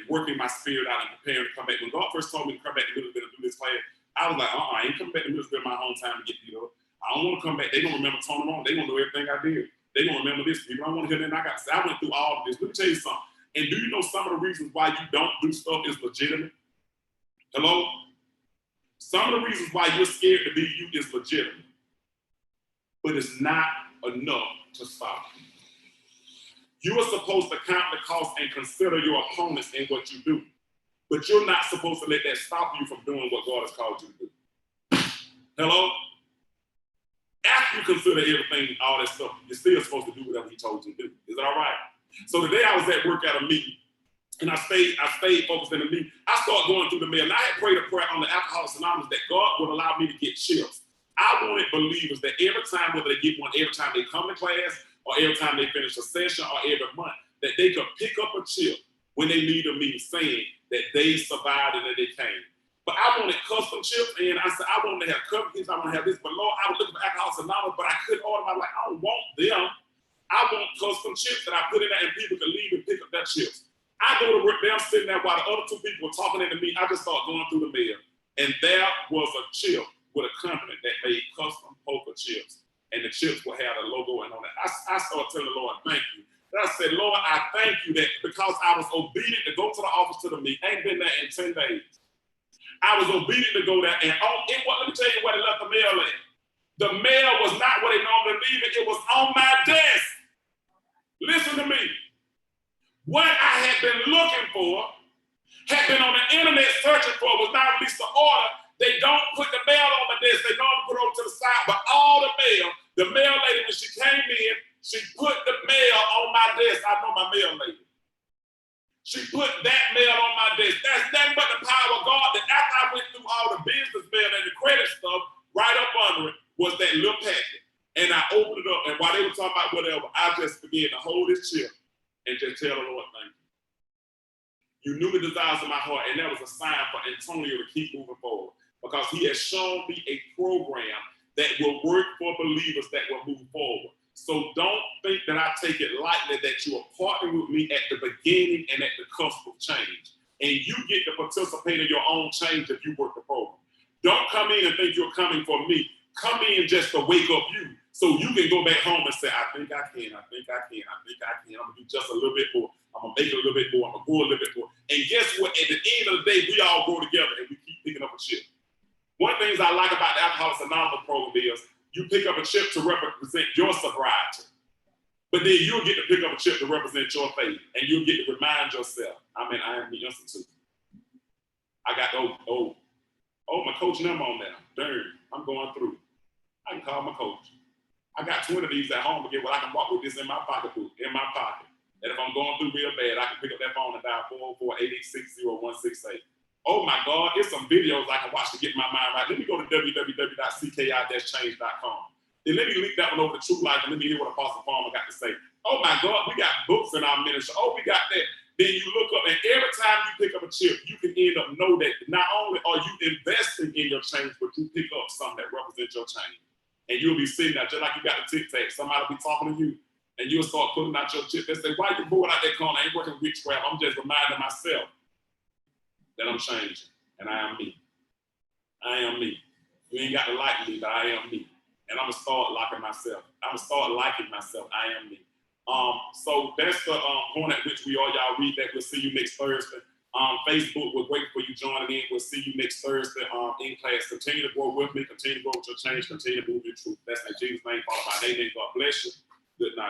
Speaker 2: working my spirit out and preparing to come back. When God first told me to come back to Millersville and do this class, I was like, I ain't coming back to Millersville my hometown to get beat up. I don't want to come back. They don't remember Tony Long. They don't know everything I did. They don't remember this. People don't want to hear that. I went through all of this. Let me tell you something. And do you know some of the reasons why you don't do stuff is legitimate? Hello? Some of the reasons why you're scared to be you is legitimate. But it's not enough to stop you. You are supposed to count the cost and consider your opponents in what you do. But you're not supposed to let that stop you from doing what God has called you to do. Hello? After you consider everything, all that stuff, you're still supposed to do whatever he told you to do. Is that all right? So today I was at work at a meeting, And I stayed focused in the meeting. I started going through the mail, and I had prayed a prayer on the Alcoholics Anonymous that God would allow me to get chips. I wanted believers that every time, whether they get one every time they come to class, or every time they finish a session, or every month, that they could pick up a chip when they leave a meeting saying that they survived and that they came. But I wanted custom chips, and I said, I wanted to have cupcakes, I want to have this, but Lord, I was looking for Alcoholics Anonymous, but I couldn't order them. I'm like, I don't want them. I want custom chips that I put in there and people can leave and pick up their chips. I go to work there, I'm sitting there while the other two people were talking into me. I just started going through the mail, and there was a chip with a company that made custom poker chips, and the chips will have a logo and on it. I started telling the Lord, thank you. And I said, Lord, I thank you that because I was obedient to go to the office to the meeting, I ain't been there in 10 days. I was obedient to go there, and let me tell you where they left the mail at. The mail was not where they normally leave it. It was on my desk. Listen to me. What I had been looking for, had been on the internet searching for, was not released to order. They don't put the mail on my desk. They don't put it over to the side. But all the mail lady, when she came in, she put the mail on my desk. I know my mail lady. She put that mail on my desk. That's nothing but the power of God. That after I went through all the business mail and the credit stuff, right up under it was that little packet. And I opened it up, and while they were talking about whatever, I just began to hold this chip and just tell the Lord, thank you. You knew the desires of my heart, and that was a sign for Antonio to keep moving forward because he has shown me a program that will work for believers that will move forward. So don't think that I take it lightly that you are partnering with me at the beginning and at the cusp of change. And you get to participate in your own change if you work the program. Don't come in and think you're coming for me. Come in just to wake up you so you can go back home and say, I think I can. I'm going to do just a little bit more. I'm going to make it a little bit more. I'm going to go a little bit more. And guess what? At the end of the day, we all go together and we keep picking up a chip. One of the things I like about the Alcoholics Anonymous program is you pick up a chip to represent your sobriety. But then you'll get to pick up a chip to represent your faith. And you'll get to remind yourself, I'm in IMB Institute. I got my coach number on there. Darn, I'm going through. I can call my coach. I got 20 of these at home again, but I can walk with this in my pocketbook, in my pocket. And if I'm going through real bad, I can pick up that phone and dial 404-886-0168. Oh my God, it's some videos I can watch to get my mind right. Let me go to www.cki-change.com. Then let me link that one over to True Life and let me hear what Apostle Palmer got to say. Oh my God, we got books in our ministry. Oh, we got that. Then you look up, and every time you pick up a chip, you can end up know that not only are you investing in your change, but you pick up something that represents your change. And you'll be sitting there just like you got the Tic Tac. Somebody will be talking to you, and you'll start putting out your chip. They say, why you bored out that corner? I ain't working with witchcraft. I'm just reminding myself that I'm changing, and I am me. I am me. You ain't got to like me, but I am me. And I'm going to start liking myself. I'm going to start liking myself. I am me. So that's the point at which we are. Y'all read that. We'll see you next Thursday. Facebook, we're grateful for you joining in. We'll see you next Thursday in class. Continue to grow with me. Continue to grow with your change. Continue to move your truth. That's in Jesus' name. Father, by name. God bless you. Good night.